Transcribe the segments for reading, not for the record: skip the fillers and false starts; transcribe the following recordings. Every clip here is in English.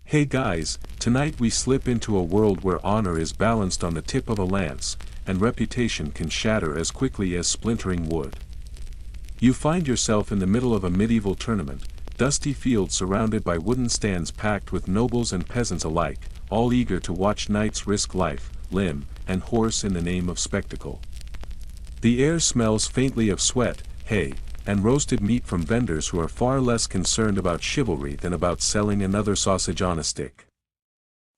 Hey guys, tonight we slip into a world where honor is balanced on the tip of a lance, and reputation can shatter as quickly as splintering wood. You find yourself in the middle of a medieval tournament, dusty fields surrounded by wooden stands packed with nobles and peasants alike, all eager to watch knights risk life, limb, and horse in the name of spectacle. The air smells faintly of sweat, hay, and roasted meat from vendors who are far less concerned about chivalry than about selling another sausage on a stick.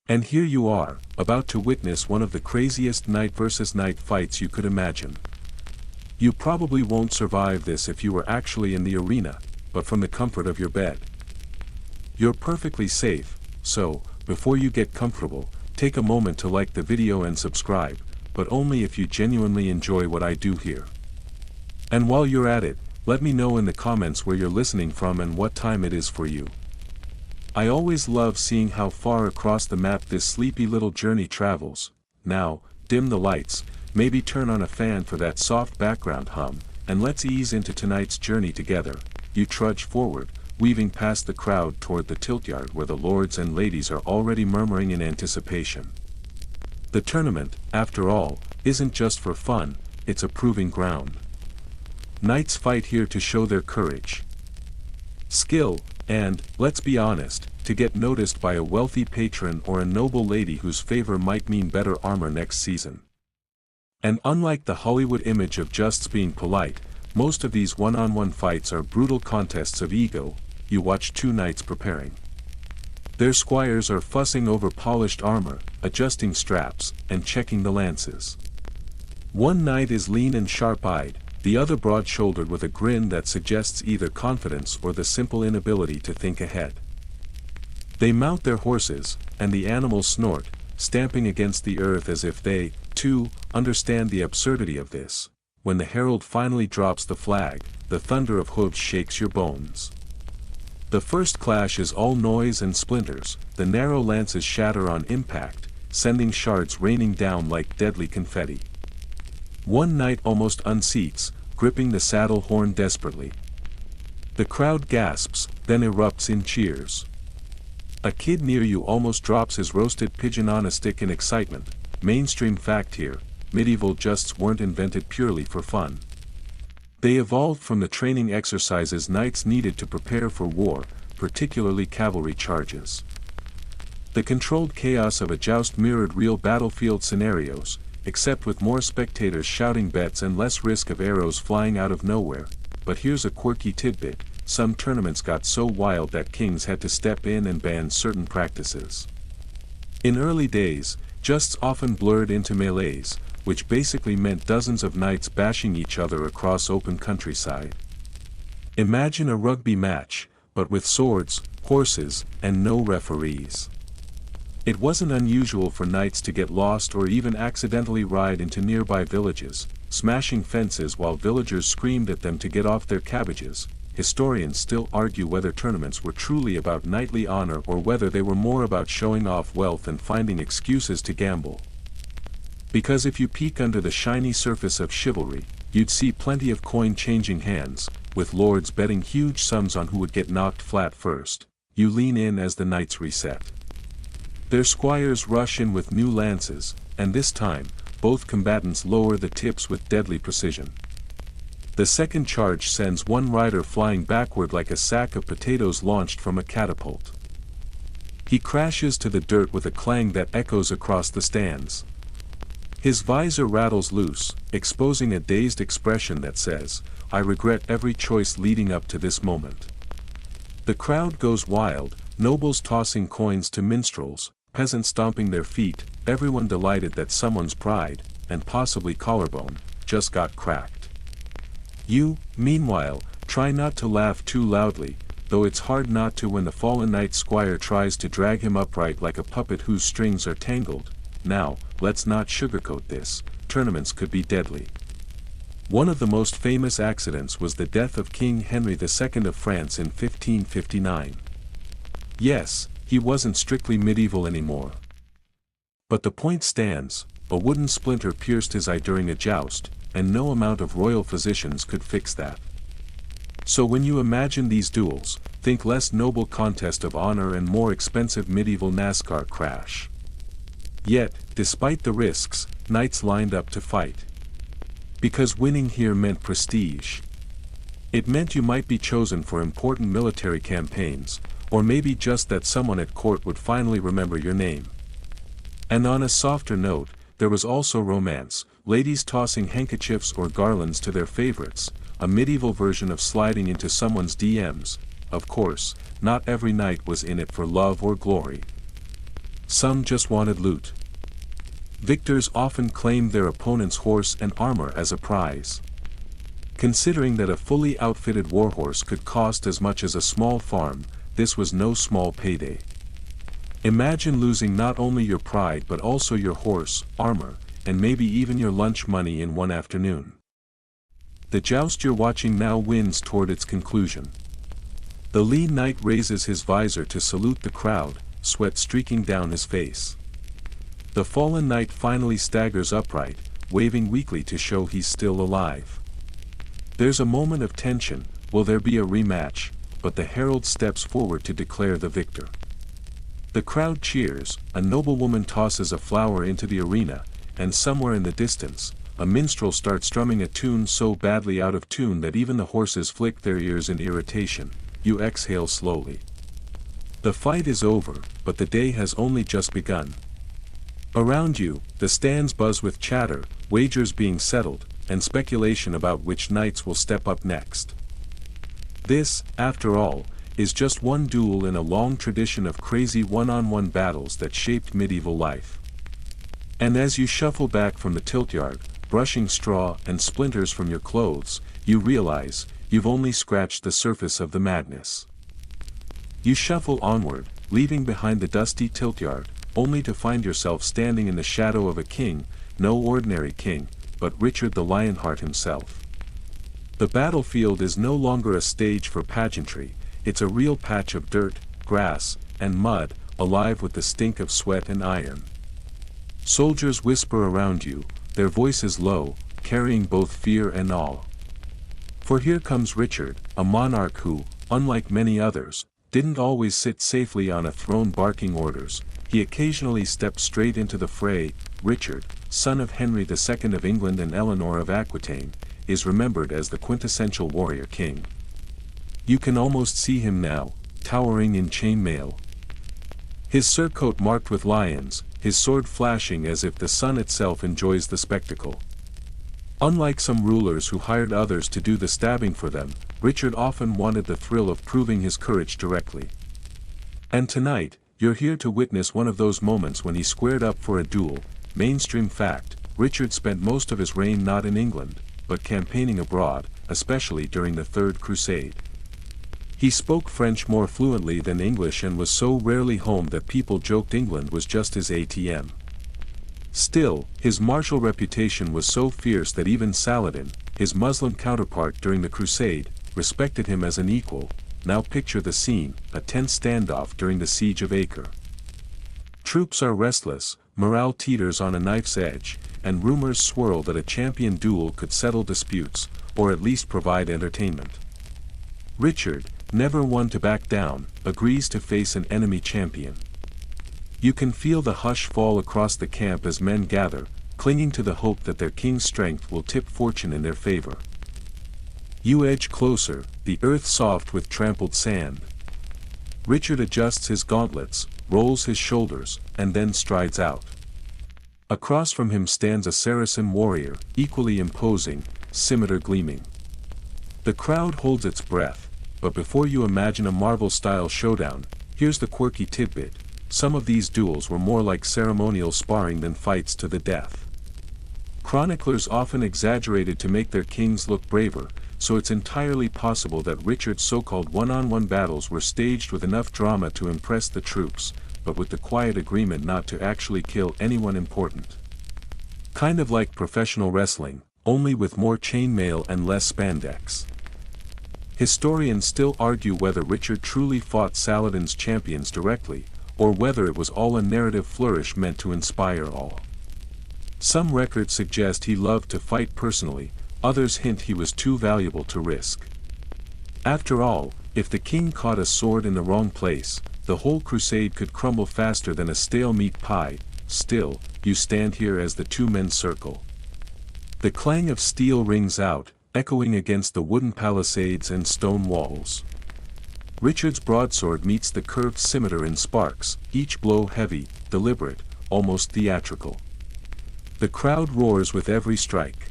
And here you are, about to witness one of the craziest knight versus knight fights you could imagine. You probably won't survive this if you were actually in the arena, but from the comfort of your bed. You're perfectly safe, so, before you get comfortable, take a moment to like the video and subscribe, but only if you genuinely enjoy what I do here. And while you're at it, let me know in the comments where you're listening from and what time it is for you. I always love seeing how far across the map this sleepy little journey travels. Now, dim the lights, maybe turn on a fan for that soft background hum, and let's ease into tonight's journey together. You trudge forward, weaving past the crowd toward the tiltyard where the lords and ladies are already murmuring in anticipation. The tournament, after all, isn't just for fun, it's a proving ground. Knights fight here to show their courage, skill, and, let's be honest, to get noticed by a wealthy patron or a noble lady whose favor might mean better armor next season. And unlike the Hollywood image of just being polite, most of these one-on-one fights are brutal contests of ego. You watch two knights preparing. Their squires are fussing over polished armor, adjusting straps, and checking the lances. One knight is lean and sharp-eyed, the other broad-shouldered with a grin that suggests either confidence or the simple inability to think ahead. They mount their horses, and the animals snort, stamping against the earth as if they, too, understand the absurdity of this. When the herald finally drops the flag, the thunder of hooves shakes your bones. The first clash is all noise and splinters, the narrow lances shatter on impact, sending shards raining down like deadly confetti. One knight almost unseats, gripping the saddle horn desperately. The crowd gasps, then erupts in cheers. A kid near you almost drops his roasted pigeon on a stick in excitement. Mainstream fact here, medieval justs weren't invented purely for fun. They evolved from the training exercises knights needed to prepare for war, particularly cavalry charges. The controlled chaos of a joust mirrored real battlefield scenarios, except with more spectators shouting bets and less risk of arrows flying out of nowhere. But here's a quirky tidbit: some tournaments got so wild that kings had to step in and ban certain practices. In early days, justs often blurred into melees, which basically meant dozens of knights bashing each other across open countryside. Imagine a rugby match, but with swords, horses, and no referees. It wasn't unusual for knights to get lost or even accidentally ride into nearby villages, smashing fences while villagers screamed at them to get off their cabbages. Historians still argue whether tournaments were truly about knightly honor or whether they were more about showing off wealth and finding excuses to gamble. Because if you peek under the shiny surface of chivalry, you'd see plenty of coin changing hands, with lords betting huge sums on who would get knocked flat first. You lean in as the knights reset. Their squires rush in with new lances, and this time, both combatants lower the tips with deadly precision. The second charge sends one rider flying backward like a sack of potatoes launched from a catapult. He crashes to the dirt with a clang that echoes across the stands. His visor rattles loose, exposing a dazed expression that says, "I regret every choice leading up to this moment." The crowd goes wild, nobles tossing coins to minstrels, peasants stomping their feet, everyone delighted that someone's pride, and possibly collarbone, just got cracked. You, meanwhile, try not to laugh too loudly, though it's hard not to when the fallen knight's squire tries to drag him upright like a puppet whose strings are tangled. Now, let's not sugarcoat this, tournaments could be deadly. One of the most famous accidents was the death of King Henry II of France in 1559. Yes, he wasn't strictly medieval anymore. But the point stands: a wooden splinter pierced his eye during a joust, and no amount of royal physicians could fix that. So when you imagine these duels, think less noble contest of honor and more expensive medieval NASCAR crash. Yet, despite the risks, knights lined up to fight. Because winning here meant prestige. It meant you might be chosen for important military campaigns, or maybe just that someone at court would finally remember your name. And on a softer note, there was also romance, ladies tossing handkerchiefs or garlands to their favorites, a medieval version of sliding into someone's DMs. Of course, not every knight was in it for love or glory. Some just wanted loot. Victors often claimed their opponent's horse and armor as a prize. Considering that a fully outfitted warhorse could cost as much as a small farm, this was no small payday. Imagine losing not only your pride but also your horse, armor, and maybe even your lunch money in one afternoon. The joust you're watching now winds toward its conclusion. The lean knight raises his visor to salute the crowd, sweat streaking down his face. The fallen knight finally staggers upright, waving weakly to show he's still alive. There's a moment of tension, will there be a rematch, but the herald steps forward to declare the victor. The crowd cheers, a noblewoman tosses a flower into the arena, and somewhere in the distance, a minstrel starts strumming a tune so badly out of tune that even the horses flick their ears in irritation. You exhale slowly. The fight is over, but the day has only just begun. Around you, the stands buzz with chatter, wagers being settled, and speculation about which knights will step up next. This, after all, is just one duel in a long tradition of crazy one-on-one battles that shaped medieval life. And as you shuffle back from the tiltyard, brushing straw and splinters from your clothes, you realize, you've only scratched the surface of the madness. You shuffle onward, leaving behind the dusty tiltyard, only to find yourself standing in the shadow of a king, no ordinary king, but Richard the Lionheart himself. The battlefield is no longer a stage for pageantry, it's a real patch of dirt, grass, and mud, alive with the stink of sweat and iron. Soldiers whisper around you, their voices low, carrying both fear and awe. For here comes Richard, a monarch who, unlike many others, didn't always sit safely on a throne barking orders. He occasionally stepped straight into the fray. Richard, son of Henry II of England and Eleanor of Aquitaine, is remembered as the quintessential warrior king. You can almost see him now, towering in chainmail. His surcoat marked with lions, his sword flashing as if the sun itself enjoys the spectacle. Unlike some rulers who hired others to do the stabbing for them, Richard often wanted the thrill of proving his courage directly. And tonight, you're here to witness one of those moments when he squared up for a duel. Mainstream fact, Richard spent most of his reign not in England, but campaigning abroad, especially during the Third Crusade. He spoke French more fluently than English and was so rarely home that people joked England was just his ATM. Still, his martial reputation was so fierce that even Saladin, his Muslim counterpart during the Crusade, respected him as an equal. Now picture the scene, a tense standoff during the Siege of Acre. Troops are restless, morale teeters on a knife's edge, and rumors swirl that a champion duel could settle disputes, or at least provide entertainment. Richard, never one to back down, agrees to face an enemy champion. You can feel the hush fall across the camp as men gather, clinging to the hope that their king's strength will tip fortune in their favor. You edge closer, the earth soft with trampled sand. Richard adjusts his gauntlets, rolls his shoulders, and then strides out. Across from him stands a Saracen warrior, equally imposing, scimitar gleaming. The crowd holds its breath, but before you imagine a Marvel-style showdown, here's the quirky tidbit: some of these duels were more like ceremonial sparring than fights to the death. Chroniclers often exaggerated to make their kings look braver, so it's entirely possible that Richard's so-called one-on-one battles were staged with enough drama to impress the troops, but with the quiet agreement not to actually kill anyone important. Kind of like professional wrestling, only with more chainmail and less spandex. Historians still argue whether Richard truly fought Saladin's champions directly, or whether it was all a narrative flourish meant to inspire awe. Some records suggest he loved to fight personally, others hint he was too valuable to risk. After all, if the king caught a sword in the wrong place, the whole crusade could crumble faster than a stale meat pie. Still, you stand here as the two men circle. The clang of steel rings out, echoing against the wooden palisades and stone walls. Richard's broadsword meets the curved scimitar in sparks, each blow heavy, deliberate, almost theatrical. The crowd roars with every strike.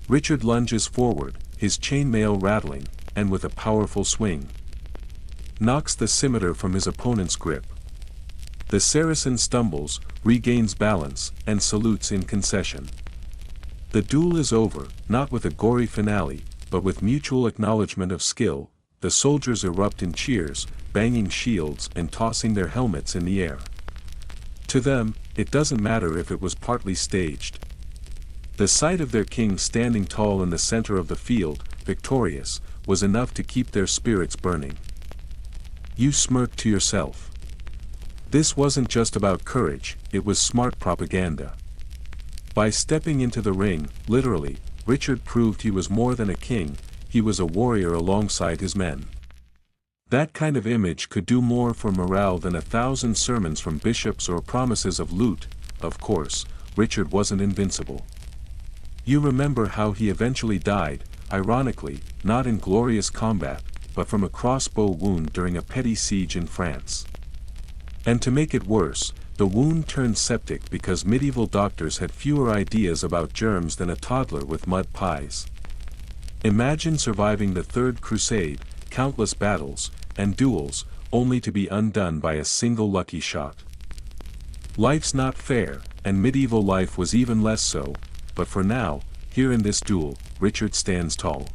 Richard lunges forward, his chainmail rattling, and with a powerful swing, knocks the scimitar from his opponent's grip. The Saracen stumbles, regains balance, and salutes in concession. The duel is over, not with a gory finale, but with mutual acknowledgement of skill. The soldiers erupt in cheers, banging shields and tossing their helmets in the air. To them, it doesn't matter if it was partly staged. The sight of their king standing tall in the center of the field, victorious, was enough to keep their spirits burning. You smirk to yourself. This wasn't just about courage, it was smart propaganda. By stepping into the ring, literally, Richard proved he was more than a king, he was a warrior alongside his men. That kind of image could do more for morale than 1,000 sermons from bishops or promises of loot. Of course, Richard wasn't invincible. You remember how he eventually died, ironically, not in glorious combat, but from a crossbow wound during a petty siege in France. And to make it worse, the wound turned septic because medieval doctors had fewer ideas about germs than a toddler with mud pies. Imagine surviving the Third Crusade, countless battles, and duels, only to be undone by a single lucky shot. Life's not fair, and medieval life was even less so, but for now, here in this duel, Richard stands tall.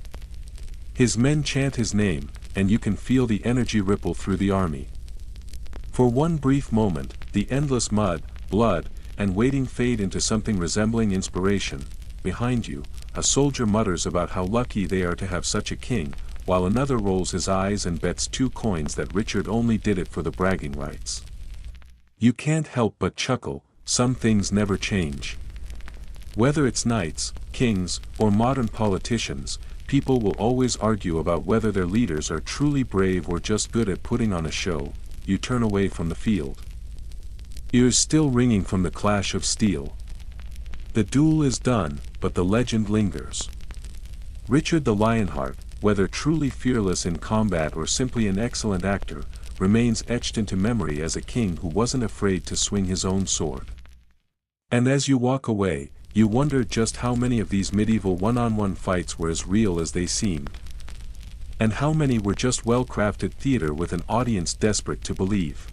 His men chant his name, and you can feel the energy ripple through the army. For one brief moment, the endless mud, blood, and waiting fade into something resembling inspiration. Behind you, a soldier mutters about how lucky they are to have such a king, while another rolls his eyes and bets 2 coins that Richard only did it for the bragging rights. You can't help but chuckle. Some things never change. Whether it's knights, kings, or modern politicians, people will always argue about whether their leaders are truly brave or just good at putting on a show. You turn away from the field. Ears still ringing from the clash of steel. The duel is done, but the legend lingers. Richard the Lionheart, whether truly fearless in combat or simply an excellent actor, remains etched into memory as a king who wasn't afraid to swing his own sword. And as you walk away, you wonder just how many of these medieval one-on-one fights were as real as they seemed. And how many were just well-crafted theater with an audience desperate to believe.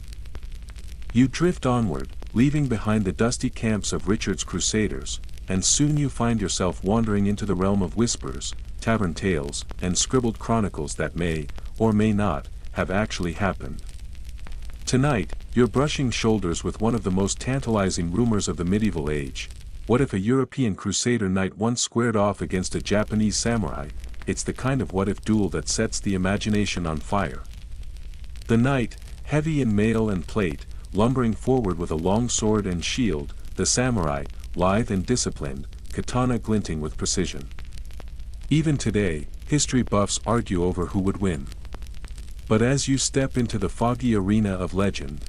You drift onward, leaving behind the dusty camps of Richard's crusaders, and soon you find yourself wandering into the realm of whispers, tavern tales, and scribbled chronicles that may, or may not, have actually happened. Tonight, you're brushing shoulders with one of the most tantalizing rumors of the medieval age. What if a European crusader knight once squared off against a Japanese samurai? It's the kind of what-if duel that sets the imagination on fire. The knight, heavy in mail and plate, lumbering forward with a long sword and shield, the samurai, lithe and disciplined, katana glinting with precision. Even today, history buffs argue over who would win. But as you step into the foggy arena of legend,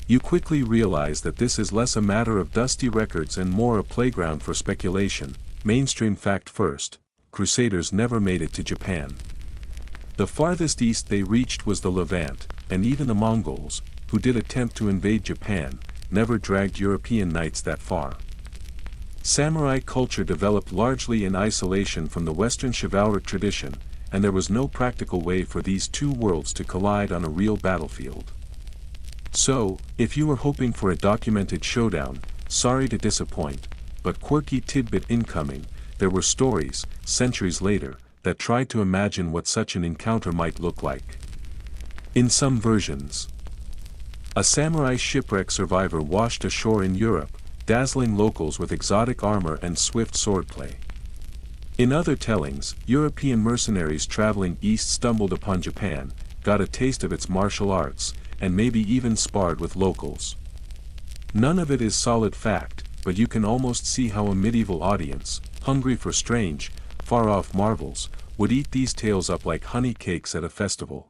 you quickly realize that this is less a matter of dusty records and more a playground for speculation. Mainstream fact first, Crusaders never made it to Japan. The farthest east they reached was the Levant, and even the Mongols, who did attempt to invade Japan, never dragged European knights that far. Samurai culture developed largely in isolation from the Western chivalric tradition, and there was no practical way for these two worlds to collide on a real battlefield. So, if you were hoping for a documented showdown, sorry to disappoint, but quirky tidbit incoming, there were stories, centuries later, that tried to imagine what such an encounter might look like. In some versions, a samurai shipwreck survivor washed ashore in Europe, dazzling locals with exotic armor and swift swordplay. In other tellings, European mercenaries traveling east stumbled upon Japan, got a taste of its martial arts, and maybe even sparred with locals. None of it is solid fact, but you can almost see how a medieval audience, hungry for strange, far-off marvels, would eat these tales up like honey cakes at a festival.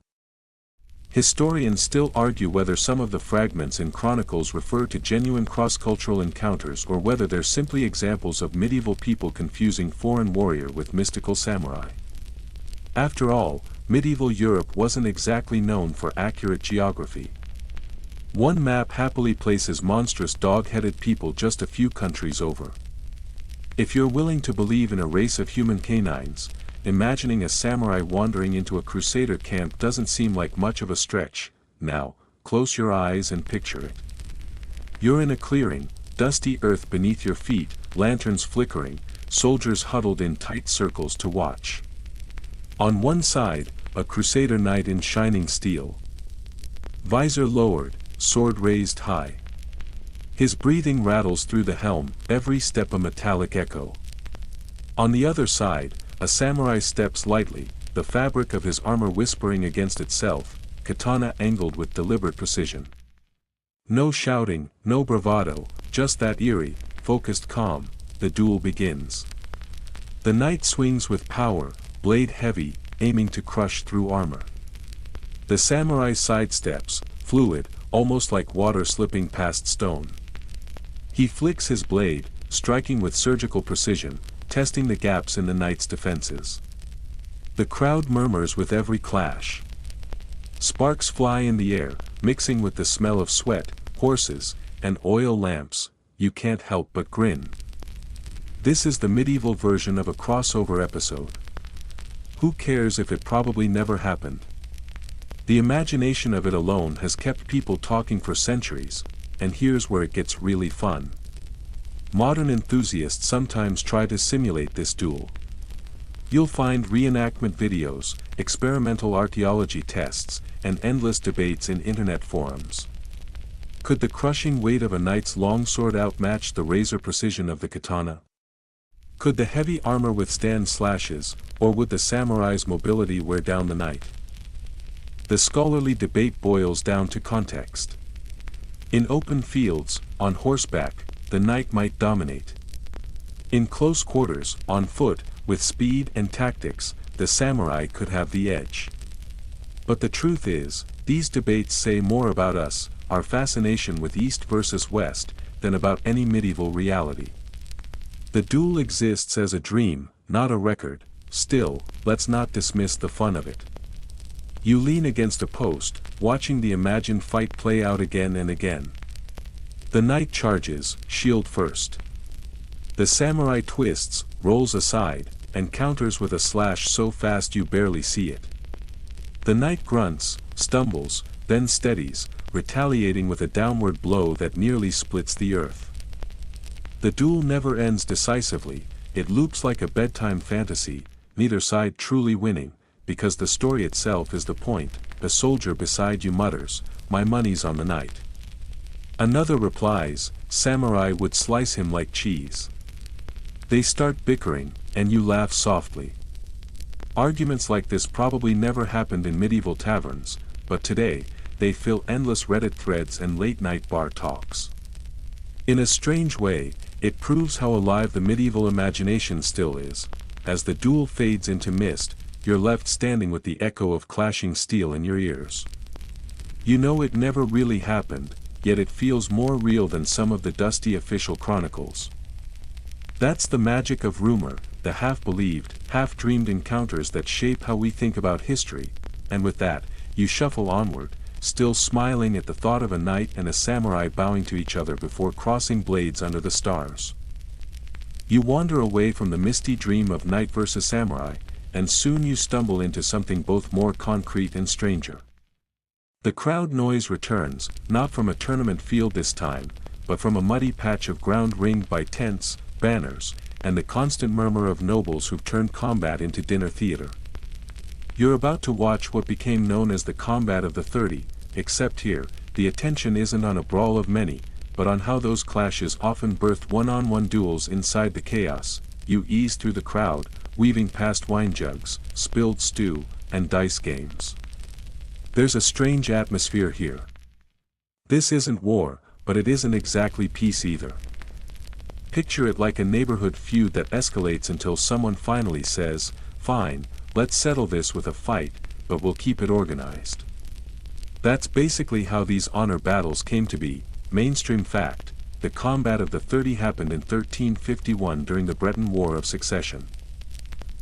Historians still argue whether some of the fragments in chronicles refer to genuine cross-cultural encounters or whether they're simply examples of medieval people confusing foreign warrior with mystical samurai. After all, medieval Europe wasn't exactly known for accurate geography. One map happily places monstrous dog-headed people just a few countries over. If you're willing to believe in a race of human canines, imagining a samurai wandering into a crusader camp doesn't seem like much of a stretch. Now, close your eyes and picture it. You're in a clearing, dusty earth beneath your feet, lanterns flickering, soldiers huddled in tight circles to watch. On one side, a crusader knight in shining steel. Visor lowered, sword raised high. His breathing rattles through the helm, every step a metallic echo. On the other side, a samurai steps lightly, the fabric of his armor whispering against itself, katana angled with deliberate precision. No shouting, no bravado, just that eerie, focused calm. The duel begins. The knight swings with power, blade heavy, aiming to crush through armor. The samurai sidesteps, fluid, almost like water slipping past stone. He flicks his blade, striking with surgical precision, testing the gaps in the knight's defenses. The crowd murmurs with every clash. Sparks fly in the air, mixing with the smell of sweat, horses, and oil lamps. You can't help but grin. This is the medieval version of a crossover episode. Who cares if it probably never happened? The imagination of it alone has kept people talking for centuries, and here's where it gets really fun. Modern enthusiasts sometimes try to simulate this duel. You'll find reenactment videos, experimental archaeology tests, and endless debates in internet forums. Could the crushing weight of a knight's longsword outmatch the razor precision of the katana? Could the heavy armor withstand slashes, or would the samurai's mobility wear down the knight? The scholarly debate boils down to context. In open fields, on horseback, the knight might dominate. In close quarters, on foot, with speed and tactics, the samurai could have the edge. But the truth is, these debates say more about us, our fascination with East versus West, than about any medieval reality. The duel exists as a dream, not a record. Still, let's not dismiss the fun of it. You lean against a post, watching the imagined fight play out again and again. The knight charges, shield first. The samurai twists, rolls aside, and counters with a slash so fast you barely see it. The knight grunts, stumbles, then steadies, retaliating with a downward blow that nearly splits the earth. The duel never ends decisively, it loops like a bedtime fantasy, neither side truly winning, because the story itself is the point. A soldier beside you mutters, "My money's on the knight." Another replies, "Samurai would slice him like cheese." They start bickering, and you laugh softly. Arguments like this probably never happened in medieval taverns, but today, they fill endless Reddit threads and late-night bar talks. In a strange way, it proves how alive the medieval imagination still is. As the duel fades into mist, you're left standing with the echo of clashing steel in your ears. You know it never really happened, yet it feels more real than some of the dusty official chronicles. That's the magic of rumor, the half-believed, half-dreamed encounters that shape how we think about history, and with that, you shuffle onward, still smiling at the thought of a knight and a samurai bowing to each other before crossing blades under the stars. You wander away from the misty dream of knight versus samurai, and soon you stumble into something both more concrete and stranger. The crowd noise returns, not from a tournament field this time, but from a muddy patch of ground ringed by tents, banners, and the constant murmur of nobles who've turned combat into dinner theater. You're about to watch what became known as the Combat of the 30, except here, the attention isn't on a brawl of many, but on how those clashes often birthed one-on-one duels inside the chaos. You ease through the crowd, weaving past wine jugs, spilled stew, and dice games. There's a strange atmosphere here. This isn't war, but it isn't exactly peace either. Picture it like a neighborhood feud that escalates until someone finally says, "Fine, let's settle this with a fight, but we'll keep it organized. That's basically how these honor battles came to be. Mainstream fact: the combat of the 30 happened in 1351 during the Breton War of Succession.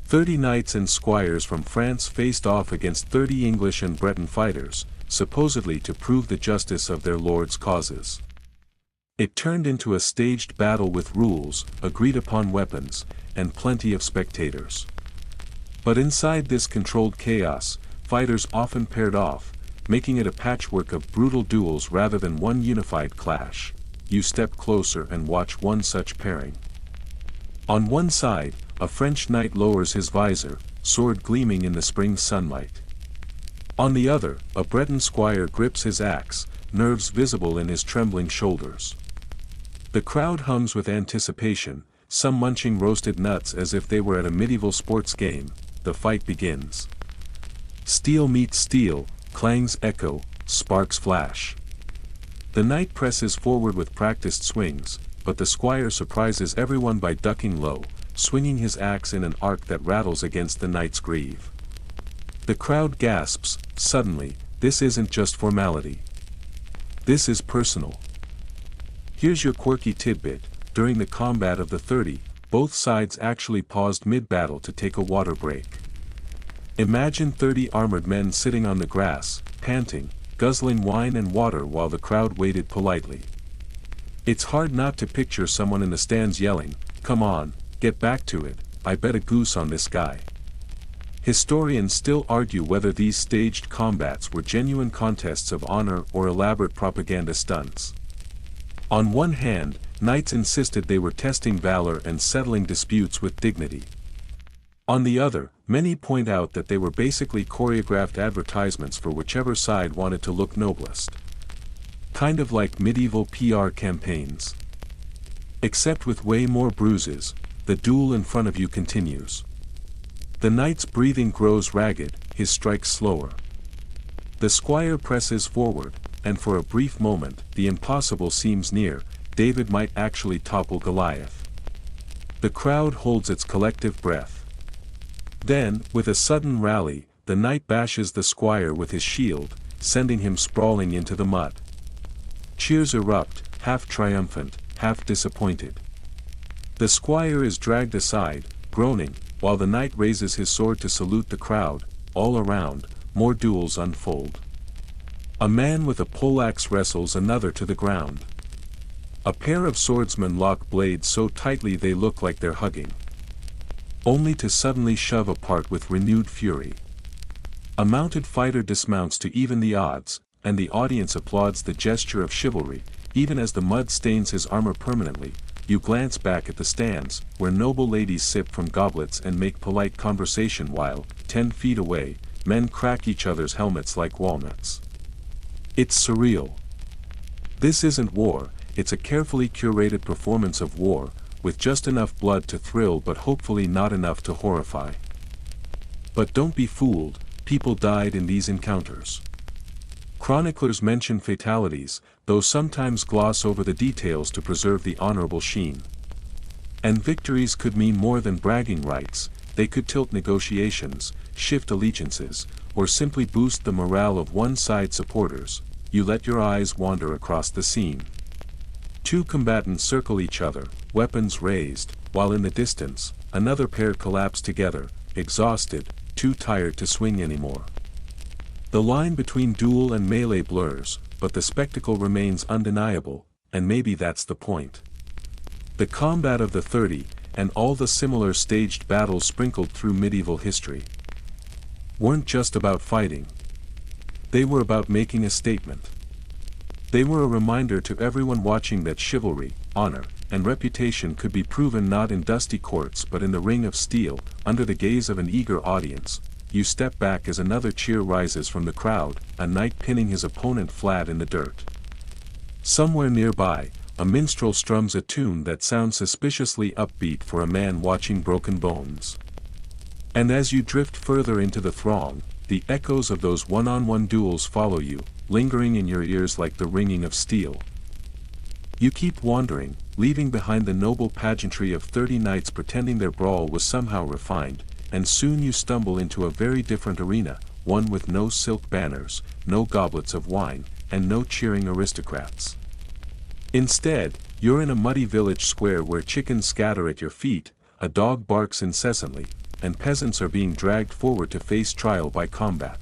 30 knights and squires from France faced off against 30 English and Breton fighters, supposedly to prove the justice of their lords' causes. It turned into a staged battle with rules, agreed-upon weapons, and plenty of spectators. But inside this controlled chaos, fighters often paired off, making it a patchwork of brutal duels rather than one unified clash. You step closer and watch one such pairing. On one side, a French knight lowers his visor, sword gleaming in the spring sunlight. On the other, a Breton squire grips his axe, nerves visible in his trembling shoulders. The crowd hums with anticipation, some munching roasted nuts as if they were at a medieval sports game. The fight begins. Steel meets steel, clangs echo, sparks flash. The knight presses forward with practiced swings, but the squire surprises everyone by ducking low, swinging his axe in an arc that rattles against the knight's greave. The crowd gasps. Suddenly, this isn't just formality. This is personal. Here's your quirky tidbit: during the combat of the 30, both sides actually paused mid-battle to take a water break. Imagine 30 armored men sitting on the grass, panting, guzzling wine and water while the crowd waited politely. It's hard not to picture someone in the stands yelling, "Come on, get back to it, I bet a goose on this guy." Historians still argue whether these staged combats were genuine contests of honor or elaborate propaganda stunts. On one hand, knights insisted they were testing valor and settling disputes with dignity. On the other, many point out that they were basically choreographed advertisements for whichever side wanted to look noblest. Kind of like medieval PR campaigns. Except with way more bruises, the duel in front of you continues. The knight's breathing grows ragged, his strikes slower. The squire presses forward, and for a brief moment, the impossible seems near. David might actually topple Goliath. The crowd holds its collective breath. Then, with a sudden rally, the knight bashes the squire with his shield, sending him sprawling into the mud. Cheers erupt, half triumphant, half disappointed. The squire is dragged aside, groaning, while the knight raises his sword to salute the crowd. All around, more duels unfold. A man with a poleaxe wrestles another to the ground. A pair of swordsmen lock blades so tightly they look like they're hugging, only to suddenly shove apart with renewed fury. A mounted fighter dismounts to even the odds, and the audience applauds the gesture of chivalry. Even as the mud stains his armor permanently, you glance back at the stands, where noble ladies sip from goblets and make polite conversation while, 10 feet away, men crack each other's helmets like walnuts. It's surreal. This isn't war, it's a carefully curated performance of war, with just enough blood to thrill but hopefully not enough to horrify. But don't be fooled, people died in these encounters. Chroniclers mention fatalities, though sometimes gloss over the details to preserve the honorable sheen. And victories could mean more than bragging rights. They could tilt negotiations, shift allegiances, or simply boost the morale of one side's supporters. You let your eyes wander across the scene. Two combatants circle each other, weapons raised, while in the distance, another pair collapse together, exhausted, too tired to swing anymore. The line between duel and melee blurs, but the spectacle remains undeniable, and maybe that's the point. The combat of the 30, and all the similar staged battles sprinkled through medieval history, weren't just about fighting. They were about making a statement. They were a reminder to everyone watching that chivalry, honor, and reputation could be proven not in dusty courts but in the ring of steel, under the gaze of an eager audience. You step back as another cheer rises from the crowd, a knight pinning his opponent flat in the dirt. Somewhere nearby, a minstrel strums a tune that sounds suspiciously upbeat for a man watching broken bones. And as you drift further into the throng, the echoes of those one-on-one duels follow you, lingering in your ears like the ringing of steel. You keep wandering, leaving behind the noble pageantry of 30 knights pretending their brawl was somehow refined. and soon you stumble into a very different arena, one with no silk banners, no goblets of wine, and no cheering aristocrats. Instead, you're in a muddy village square where chickens scatter at your feet, a dog barks incessantly, and peasants are being dragged forward to face trial by combat.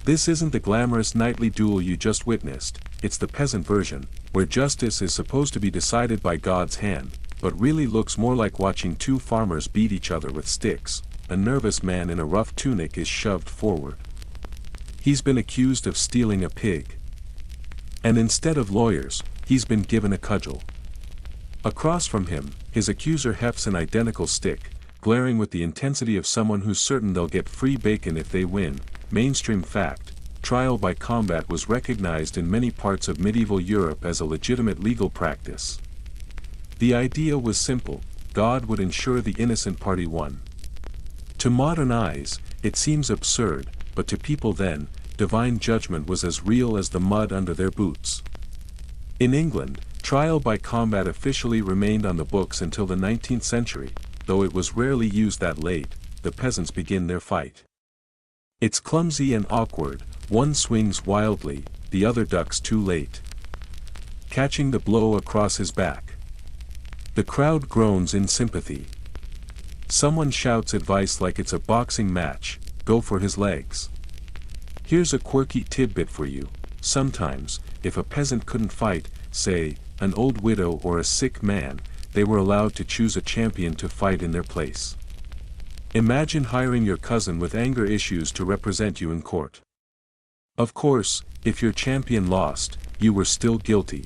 This isn't the glamorous nightly duel you just witnessed, it's the peasant version, where justice is supposed to be decided by God's hand, but really looks more like watching two farmers beat each other with sticks. A nervous man in a rough tunic is shoved forward. He's been accused of stealing a pig. And instead of lawyers, he's been given a cudgel. Across from him, his accuser hefts an identical stick, glaring with the intensity of someone who's certain they'll get free bacon if they win. Mainstream fact: trial by combat was recognized in many parts of medieval Europe as a legitimate legal practice. The idea was simple: God would ensure the innocent party won. To modern eyes, it seems absurd, but to people then, divine judgment was as real as the mud under their boots. In England, trial by combat officially remained on the books until the 19th century, though it was rarely used that late. The peasants begin their fight. It's clumsy and awkward, one swings wildly, the other ducks too late, catching the blow across his back. The crowd groans in sympathy. Someone shouts advice like it's a boxing match: go for his legs. Here's a quirky tidbit for you: sometimes, if a peasant couldn't fight, say, an old widow or a sick man, they were allowed to choose a champion to fight in their place. Imagine hiring your cousin with anger issues to represent you in court. Of course, if your champion lost, you were still guilty.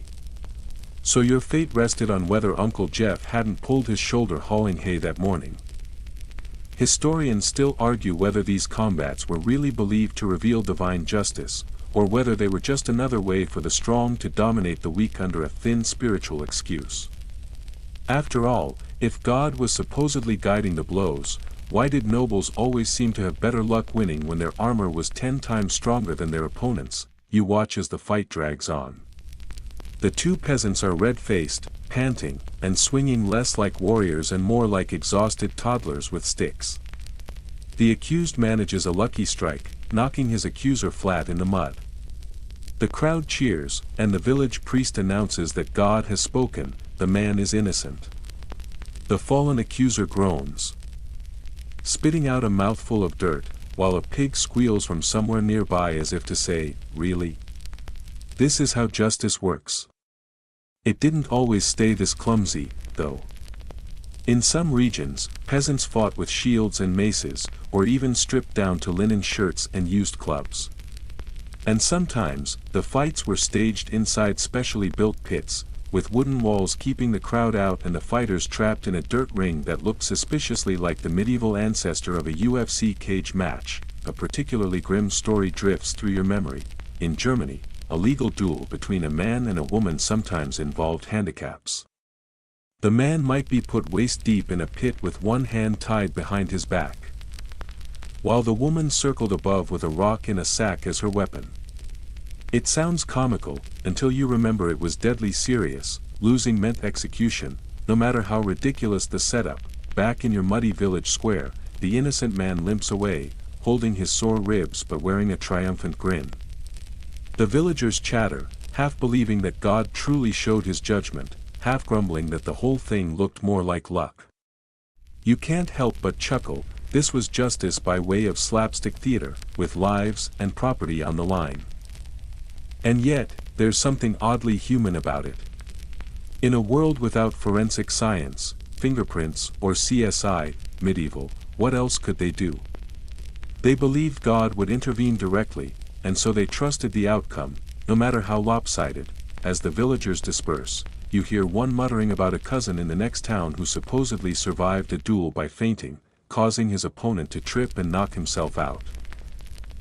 So your fate rested on whether Uncle Jeff hadn't pulled his shoulder hauling hay that morning. Historians still argue whether these combats were really believed to reveal divine justice, or whether they were just another way for the strong to dominate the weak under a thin spiritual excuse. After all, if God was supposedly guiding the blows, why did nobles always seem to have better luck winning when their armor was 10 times stronger than their opponents? You watch as the fight drags on. The two peasants are red-faced, panting, and swinging less like warriors and more like exhausted toddlers with sticks. The accused manages a lucky strike, knocking his accuser flat in the mud. The crowd cheers, and the village priest announces that God has spoken, the man is innocent. The fallen accuser groans, spitting out a mouthful of dirt, while a pig squeals from somewhere nearby as if to say, really? This is how justice works. It didn't always stay this clumsy, though. In some regions, peasants fought with shields and maces, or even stripped down to linen shirts and used clubs. And sometimes, the fights were staged inside specially built pits, with wooden walls keeping the crowd out and the fighters trapped in a dirt ring that looked suspiciously like the medieval ancestor of a UFC cage match. A particularly grim story drifts through your memory. In Germany, a legal duel between a man and a woman sometimes involved handicaps. The man might be put waist-deep in a pit with one hand tied behind his back, while the woman circled above with a rock in a sack as her weapon. It sounds comical, until you remember it was deadly serious. Losing meant execution, no matter how ridiculous the setup. Back in your muddy village square, the innocent man limps away, holding his sore ribs but wearing a triumphant grin. The villagers chatter, half believing that God truly showed his judgment, half grumbling that the whole thing looked more like luck. You can't help but chuckle. This was justice by way of slapstick theater, with lives and property on the line. And yet, there's something oddly human about it. In a world without forensic science, fingerprints, or CSI, medieval, what else could they do? They believed God would intervene directly, and so they trusted the outcome, no matter how lopsided. As the villagers disperse, you hear one muttering about a cousin in the next town who supposedly survived a duel by fainting, causing his opponent to trip and knock himself out.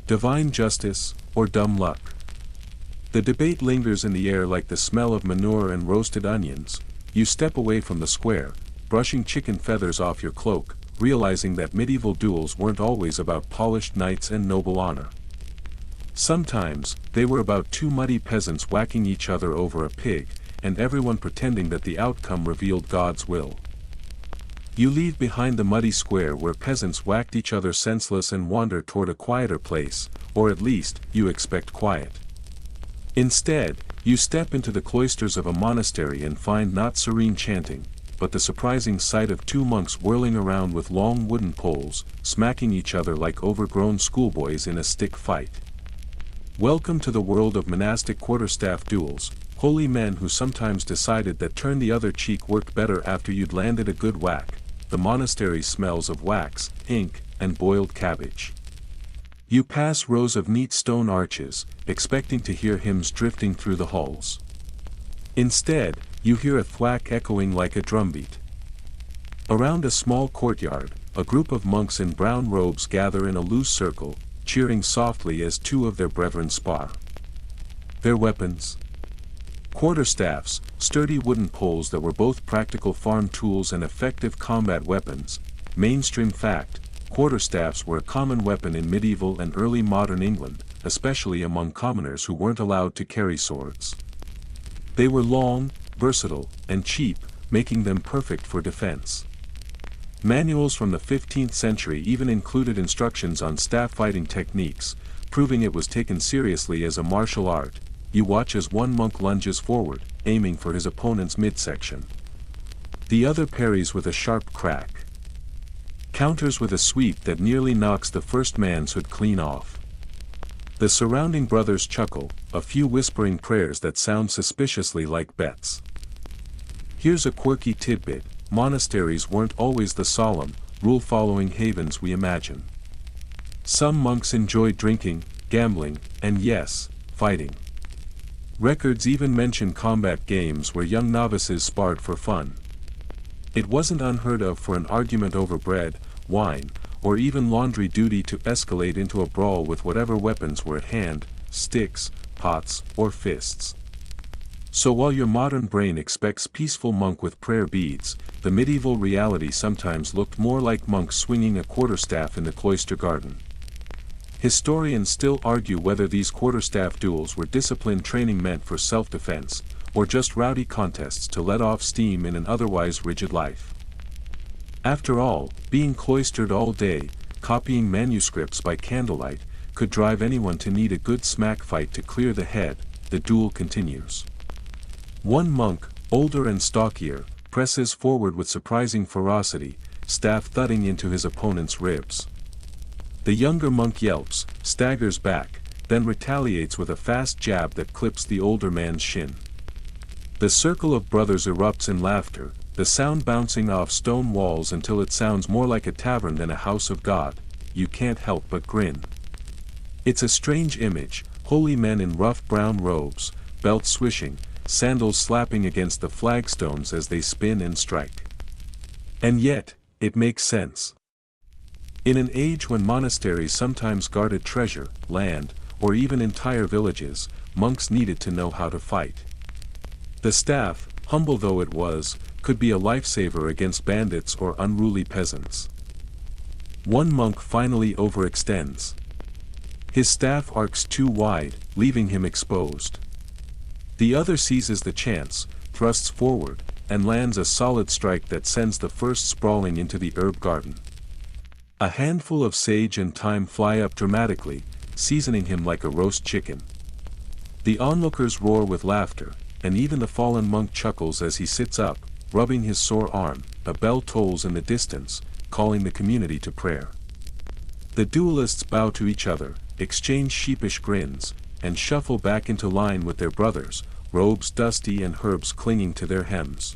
Divine justice, or dumb luck? The debate lingers in the air like the smell of manure and roasted onions. You step away from the square, brushing chicken feathers off your cloak, realizing that medieval duels weren't always about polished knights and noble honor. Sometimes, they were about two muddy peasants whacking each other over a pig, and everyone pretending that the outcome revealed God's will. You leave behind the muddy square where peasants whacked each other senseless and wander toward a quieter place, or at least, you expect quiet. Instead, you step into the cloisters of a monastery and find not serene chanting, but the surprising sight of two monks whirling around with long wooden poles, smacking each other like overgrown schoolboys in a stick fight. Welcome to the world of monastic quarterstaff duels, holy men who sometimes decided that turn the other cheek worked better after you'd landed a good whack. The monastery smells of wax, ink, and boiled cabbage. You pass rows of neat stone arches, expecting to hear hymns drifting through the halls. Instead, you hear a thwack echoing like a drumbeat. Around a small courtyard, a group of monks in brown robes gather in a loose circle, cheering softly as two of their brethren spar. Their weapons? Quarterstaffs, sturdy wooden poles that were both practical farm tools and effective combat weapons. Mainstream fact: quarterstaffs were a common weapon in medieval and early modern England, especially among commoners who weren't allowed to carry swords. They were long, versatile, and cheap, making them perfect for defense. Manuals from the 15th century even included instructions on staff fighting techniques, proving it was taken seriously as a martial art. You watch as one monk lunges forward, aiming for his opponent's midsection. The other parries with a sharp crack. Counters with a sweep that nearly knocks the first man's hood clean off. The surrounding brothers chuckle, a few whispering prayers that sound suspiciously like bets. Here's a quirky tidbit: monasteries weren't always the solemn, rule-following havens we imagine. Some monks enjoyed drinking, gambling, and yes, fighting. Records even mention combat games where young novices sparred for fun. It wasn't unheard of for an argument over bread, wine, or even laundry duty to escalate into a brawl with whatever weapons were at hand: sticks, pots, or fists. So while your modern brain expects peaceful monk with prayer beads, the medieval reality sometimes looked more like monks swinging a quarterstaff in the cloister garden. Historians still argue whether these quarterstaff duels were discipline training meant for self-defense, or just rowdy contests to let off steam in an otherwise rigid life. After all, being cloistered all day, copying manuscripts by candlelight, could drive anyone to need a good smack fight to clear the head. The duel continues. One monk, older and stockier, presses forward with surprising ferocity, staff thudding into his opponent's ribs. The younger monk yelps, staggers back, then retaliates with a fast jab that clips the older man's shin. The circle of brothers erupts in laughter, the sound bouncing off stone walls until it sounds more like a tavern than a house of God. You can't help but grin. It's a strange image: holy men in rough brown robes, belts swishing, sandals slapping against the flagstones as they spin and strike. And yet, it makes sense. In an age when monasteries sometimes guarded treasure, land, or even entire villages, monks needed to know how to fight. The staff, humble though it was, could be a lifesaver against bandits or unruly peasants. One monk finally overextends. His staff arcs too wide, leaving him exposed. The other seizes the chance, thrusts forward, and lands a solid strike that sends the first sprawling into the herb garden. A handful of sage and thyme fly up dramatically, seasoning him like a roast chicken. The onlookers roar with laughter, and even the fallen monk chuckles as he sits up, rubbing his sore arm. A bell tolls in the distance, calling the community to prayer. The duelists bow to each other, exchange sheepish grins, and shuffle back into line with their brothers, robes dusty and herbs clinging to their hems.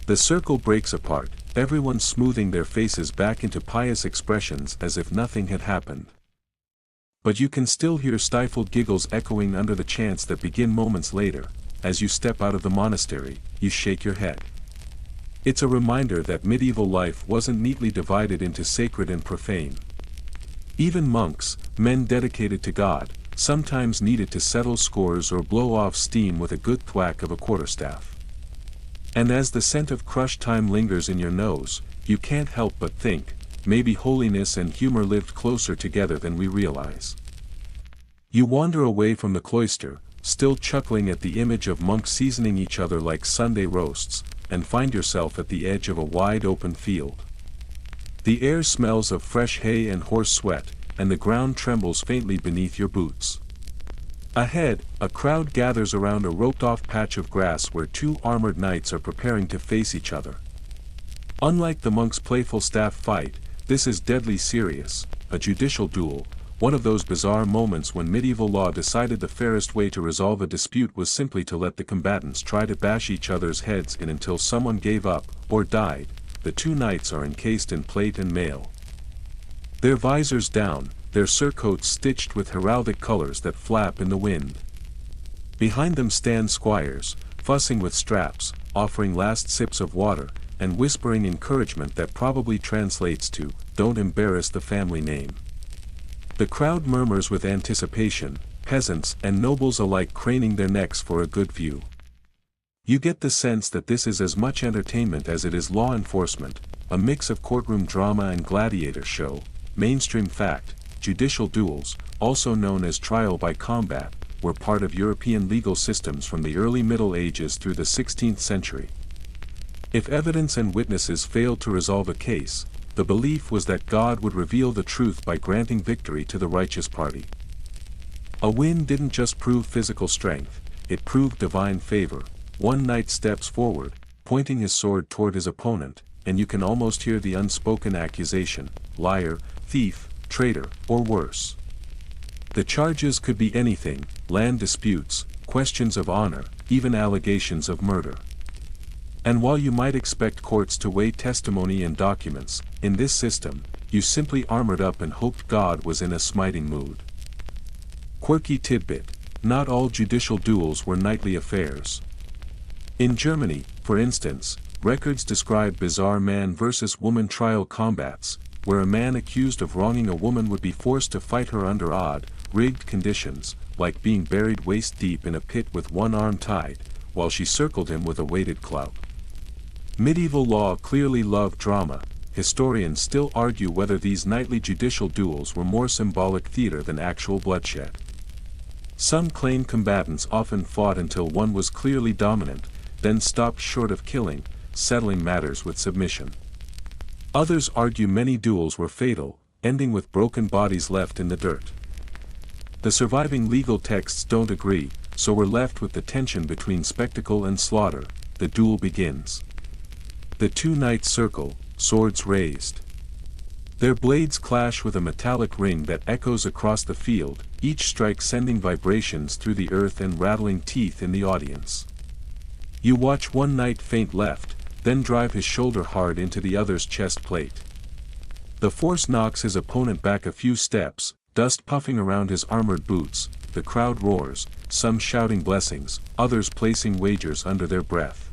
The circle breaks apart, everyone smoothing their faces back into pious expressions as if nothing had happened. But you can still hear stifled giggles echoing under the chants that begin moments later. As you step out of the monastery, you shake your head. It's a reminder that medieval life wasn't neatly divided into sacred and profane. Even monks, men dedicated to God, sometimes needed to settle scores or blow off steam with a good thwack of a quarterstaff. And as the scent of crushed thyme lingers in your nose, you can't help but think, maybe holiness and humor lived closer together than we realize. You wander away from the cloister, still chuckling at the image of monks seasoning each other like Sunday roasts, and find yourself at the edge of a wide open field. The air smells of fresh hay and horse sweat, and the ground trembles faintly beneath your boots. Ahead, a crowd gathers around a roped-off patch of grass where two armored knights are preparing to face each other. Unlike the monk's playful staff fight, this is deadly serious, a judicial duel, one of those bizarre moments when medieval law decided the fairest way to resolve a dispute was simply to let the combatants try to bash each other's heads in until someone gave up, or died. The two knights are encased in plate and mail. Their visors down, their surcoats stitched with heraldic colors that flap in the wind. Behind them stand squires, fussing with straps, offering last sips of water, and whispering encouragement that probably translates to, "Don't embarrass the family name." The crowd murmurs with anticipation, peasants and nobles alike craning their necks for a good view. You get the sense that this is as much entertainment as it is law enforcement, a mix of courtroom drama and gladiator show. Mainstream fact: judicial duels, also known as trial by combat, were part of European legal systems from the early Middle Ages through the 16th century. If evidence and witnesses failed to resolve a case, the belief was that God would reveal the truth by granting victory to the righteous party. A win didn't just prove physical strength, it proved divine favor. One knight steps forward, pointing his sword toward his opponent, and you can almost hear the unspoken accusation: liar, thief, traitor, or worse. The charges could be anything: land disputes, questions of honor, even allegations of murder. And while you might expect courts to weigh testimony and documents, in this system, you simply armored up and hoped God was in a smiting mood. Quirky tidbit: not all judicial duels were knightly affairs. In Germany, for instance, records describe bizarre man versus woman trial combats, where a man accused of wronging a woman would be forced to fight her under odd, rigged conditions, like being buried waist-deep in a pit with one arm tied, while she circled him with a weighted club. Medieval law clearly loved drama. Historians still argue whether these knightly judicial duels were more symbolic theater than actual bloodshed. Some claim combatants often fought until one was clearly dominant, then stopped short of killing, settling matters with submission. Others argue many duels were fatal, ending with broken bodies left in the dirt. The surviving legal texts don't agree, so we're left with the tension between spectacle and slaughter. The duel begins. The two knights circle, swords raised. Their blades clash with a metallic ring that echoes across the field, each strike sending vibrations through the earth and rattling teeth in the audience. You watch one knight feint left, then drive his shoulder hard into the other's chest plate. The force knocks his opponent back a few steps, dust puffing around his armored boots. The crowd roars, some shouting blessings, others placing wagers under their breath.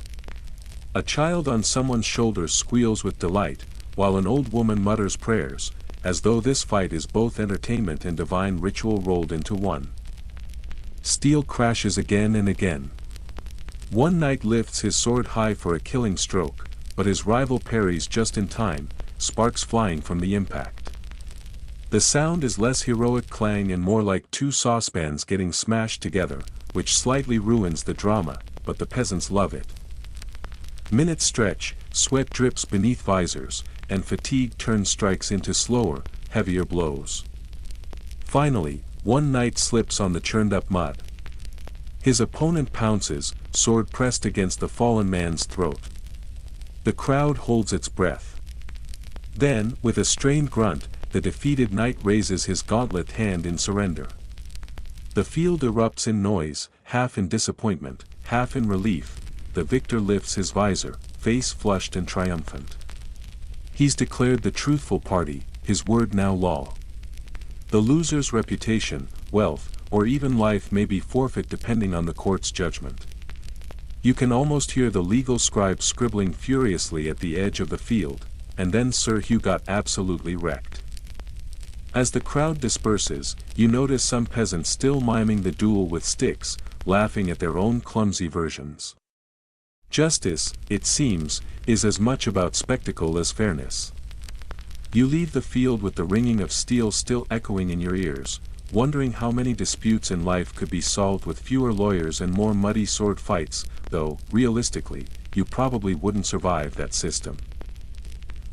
A child on someone's shoulders squeals with delight, while an old woman mutters prayers, as though this fight is both entertainment and divine ritual rolled into one. Steel crashes again and again. One knight lifts his sword high for a killing stroke, but his rival parries just in time, sparks flying from the impact. The sound is less heroic clang and more like two saucepans getting smashed together, which slightly ruins the drama, but the peasants love it. Minutes stretch, sweat drips beneath visors, and fatigue turns strikes into slower, heavier blows. Finally, one knight slips on the churned-up mud. His opponent pounces, sword pressed against the fallen man's throat. The crowd holds its breath. Then, with a strained grunt, the defeated knight raises his gauntlet hand in surrender. The field erupts in noise, half in disappointment, half in relief. The victor lifts his visor, face flushed and triumphant. He's declared the truthful party, his word now law. The loser's reputation, wealth, or even life may be forfeit depending on the court's judgment. You can almost hear the legal scribe scribbling furiously at the edge of the field, and then Sir Hugh got absolutely wrecked. As the crowd disperses, you notice some peasants still miming the duel with sticks, laughing at their own clumsy versions. Justice, it seems, is as much about spectacle as fairness. You leave the field with the ringing of steel still echoing in your ears, wondering how many disputes in life could be solved with fewer lawyers and more muddy sword fights, though, realistically, you probably wouldn't survive that system.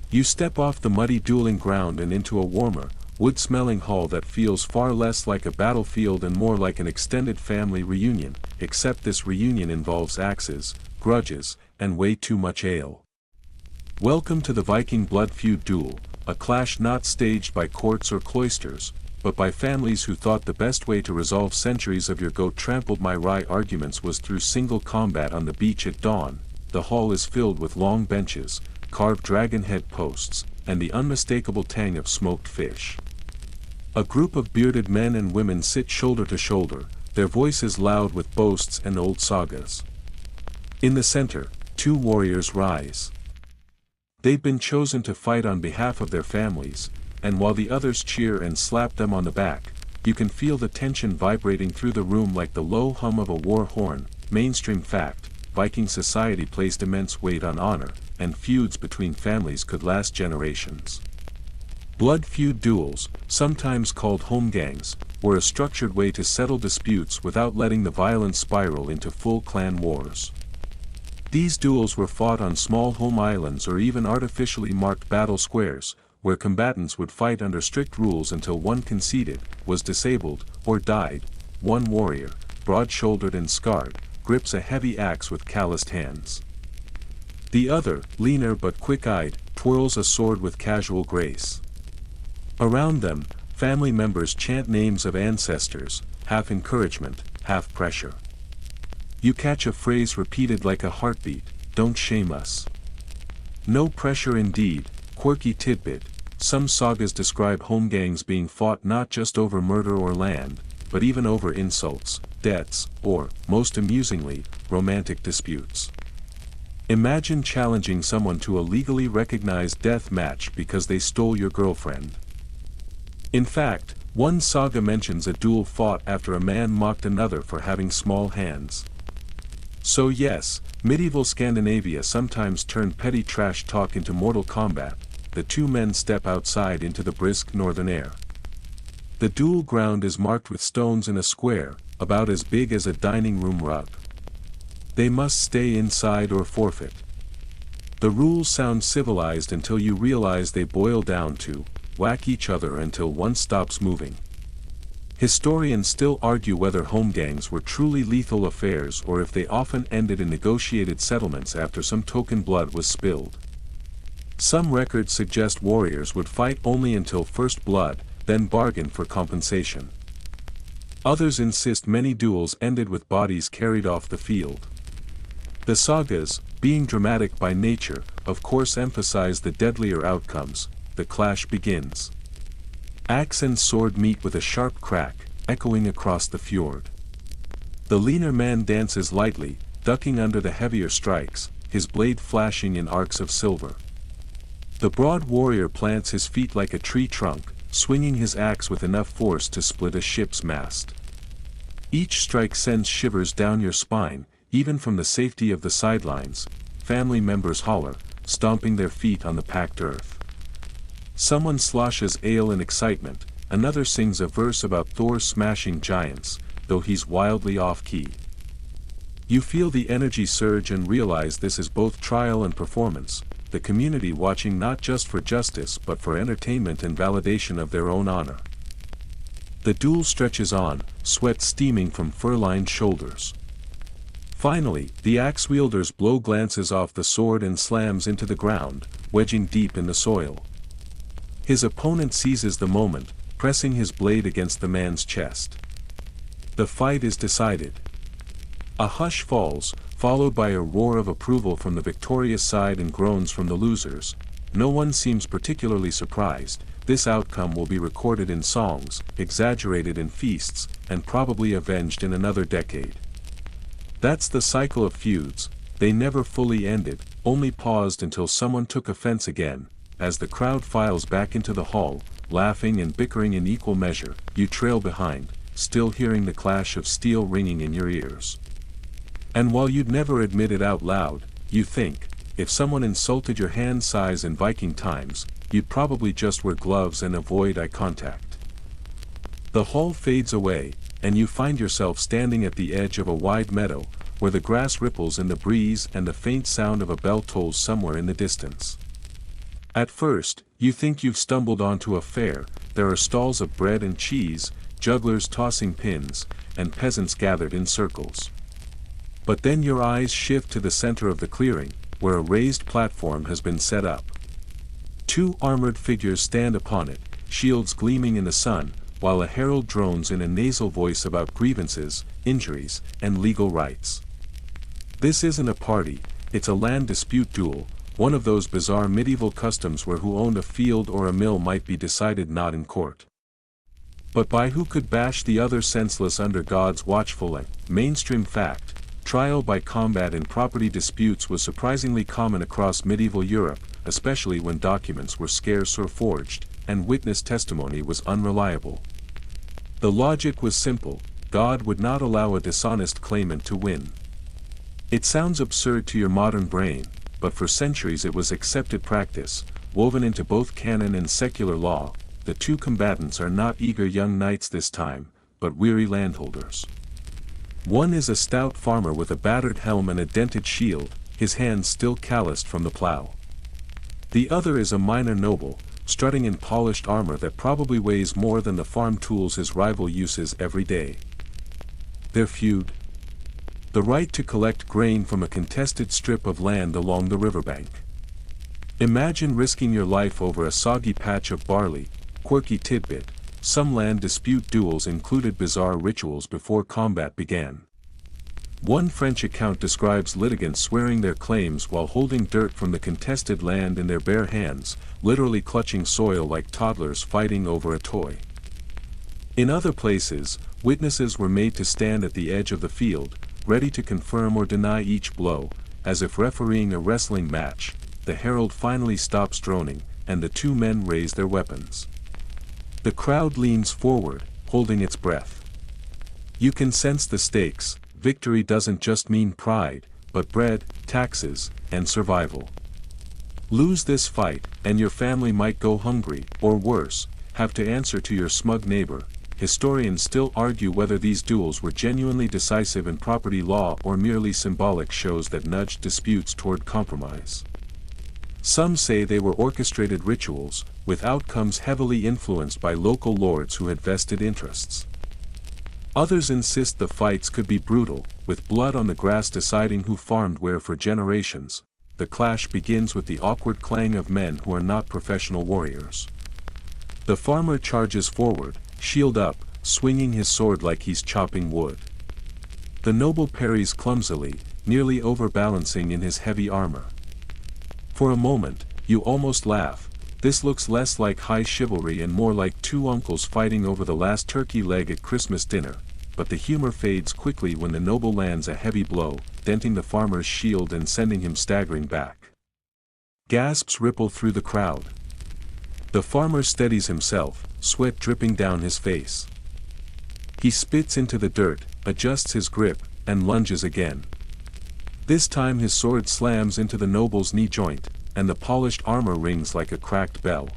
You step off the muddy dueling ground and into a warmer, wood-smelling hall that feels far less like a battlefield and more like an extended family reunion, except this reunion involves axes, grudges, and way too much ale. Welcome to the Viking blood feud duel, a clash not staged by courts or cloisters, but by families who thought the best way to resolve centuries of your goat trampled my rye arguments was through single combat on the beach at dawn. The hall is filled with long benches, carved dragon head posts, and the unmistakable tang of smoked fish. A group of bearded men and women sit shoulder to shoulder, their voices loud with boasts and old sagas. In the center, two warriors rise. They've been chosen to fight on behalf of their families, and while the others cheer and slap them on the back, you can feel the tension vibrating through the room like the low hum of a war horn. Mainstream fact: Viking society placed immense weight on honor, and feuds between families could last generations. Blood feud duels, sometimes called holmgangs, were a structured way to settle disputes without letting the violence spiral into full clan wars. These duels were fought on small home islands or even artificially marked battle squares, where combatants would fight under strict rules until one conceded, was disabled, or died. One warrior, broad-shouldered and scarred, grips a heavy axe with calloused hands. The other, leaner but quick-eyed, twirls a sword with casual grace. Around them, family members chant names of ancestors, half encouragement, half pressure. You catch a phrase repeated like a heartbeat: "Don't shame us." No pressure indeed. Quirky tidbit: some sagas describe holmgangs being fought not just over murder or land, but even over insults, debts, or, most amusingly, romantic disputes. Imagine challenging someone to a legally recognized death match because they stole your girlfriend. In fact, one saga mentions a duel fought after a man mocked another for having small hands. So yes, medieval Scandinavia sometimes turned petty trash talk into mortal combat. The two men step outside into the brisk northern air. The duel ground is marked with stones in a square, about as big as a dining room rug. They must stay inside or forfeit. The rules sound civilized until you realize they boil down to: whack each other until one stops moving. Historians still argue whether holmgangs were truly lethal affairs or if they often ended in negotiated settlements after some token blood was spilled. Some records suggest warriors would fight only until first blood, then bargain for compensation. Others insist many duels ended with bodies carried off the field. The sagas, being dramatic by nature, of course emphasize the deadlier outcomes. The clash begins. Axe and sword meet with a sharp crack, echoing across the fjord. The leaner man dances lightly, ducking under the heavier strikes, his blade flashing in arcs of silver. The broad warrior plants his feet like a tree trunk, swinging his axe with enough force to split a ship's mast. Each strike sends shivers down your spine, even from the safety of the sidelines. Family members holler, stomping their feet on the packed earth. Someone sloshes ale in excitement, another sings a verse about Thor smashing giants, though he's wildly off-key. You feel the energy surge and realize this is both trial and performance, the community watching not just for justice but for entertainment and validation of their own honor. The duel stretches on, sweat steaming from fur-lined shoulders. Finally, the axe wielder's blow glances off the sword and slams into the ground, wedging deep in the soil. His opponent seizes the moment, pressing his blade against the man's chest. The fight is decided. A hush falls, followed by a roar of approval from the victorious side and groans from the losers. No one seems particularly surprised. This outcome will be recorded in songs, exaggerated in feasts, and probably avenged in another decade. That's the cycle of feuds. They never fully ended, only paused until someone took offense again. As the crowd files back into the hall, laughing and bickering in equal measure, you trail behind, still hearing the clash of steel ringing in your ears. And while you'd never admit it out loud, you think, if someone insulted your hand size in Viking times, you'd probably just wear gloves and avoid eye contact. The hall fades away, and you find yourself standing at the edge of a wide meadow, where the grass ripples in the breeze and the faint sound of a bell tolls somewhere in the distance. At first, you think you've stumbled onto a fair. There are stalls of bread and cheese, jugglers tossing pins, and peasants gathered in circles. But then your eyes shift to the center of the clearing, where a raised platform has been set up. Two armored figures stand upon it, shields gleaming in the sun, while a herald drones in a nasal voice about grievances, injuries, and legal rights. This isn't a party, it's a land dispute duel, one of those bizarre medieval customs where who owned a field or a mill might be decided not in court, but by who could bash the other senseless under God's watchful eye. Mainstream fact: trial by combat in property disputes was surprisingly common across medieval Europe, especially when documents were scarce or forged, and witness testimony was unreliable. The logic was simple: God would not allow a dishonest claimant to win. It sounds absurd to your modern brain, but for centuries it was accepted practice, woven into both canon and secular law. The two combatants are not eager young knights this time, but weary landholders. One is a stout farmer with a battered helm and a dented shield, his hands still calloused from the plow. The other is a minor noble, strutting in polished armor that probably weighs more than the farm tools his rival uses every day. Their feud? The right to collect grain from a contested strip of land along the riverbank. Imagine risking your life over a soggy patch of barley. Quirky tidbit: some land dispute duels included bizarre rituals before combat began. One French account describes litigants swearing their claims while holding dirt from the contested land in their bare hands, literally clutching soil like toddlers fighting over a toy. In other places, witnesses were made to stand at the edge of the field, ready to confirm or deny each blow. As if refereeing a wrestling match, the herald finally stops droning, and the two men raise their weapons. The crowd leans forward, holding its breath. You can sense the stakes. Victory doesn't just mean pride, but bread, taxes, and survival. Lose this fight, and your family might go hungry, or worse, have to answer to your smug neighbor. Historians still argue whether these duels were genuinely decisive in property law or merely symbolic shows that nudged disputes toward compromise. Some say they were orchestrated rituals, with outcomes heavily influenced by local lords who had vested interests. Others insist the fights could be brutal, with blood on the grass deciding who farmed where for generations. The clash begins with the awkward clang of men who are not professional warriors. The farmer charges forward, shield up, swinging his sword like he's chopping wood. The noble parries clumsily, nearly overbalancing in his heavy armor. For a moment, you almost laugh. This looks less like high chivalry and more like two uncles fighting over the last turkey leg at Christmas dinner, but the humor fades quickly when the noble lands a heavy blow, denting the farmer's shield and sending him staggering back. Gasps ripple through the crowd. The farmer steadies himself, sweat dripping down his face. He spits into the dirt, adjusts his grip, and lunges again. This time his sword slams into the noble's knee joint, and the polished armor rings like a cracked bell.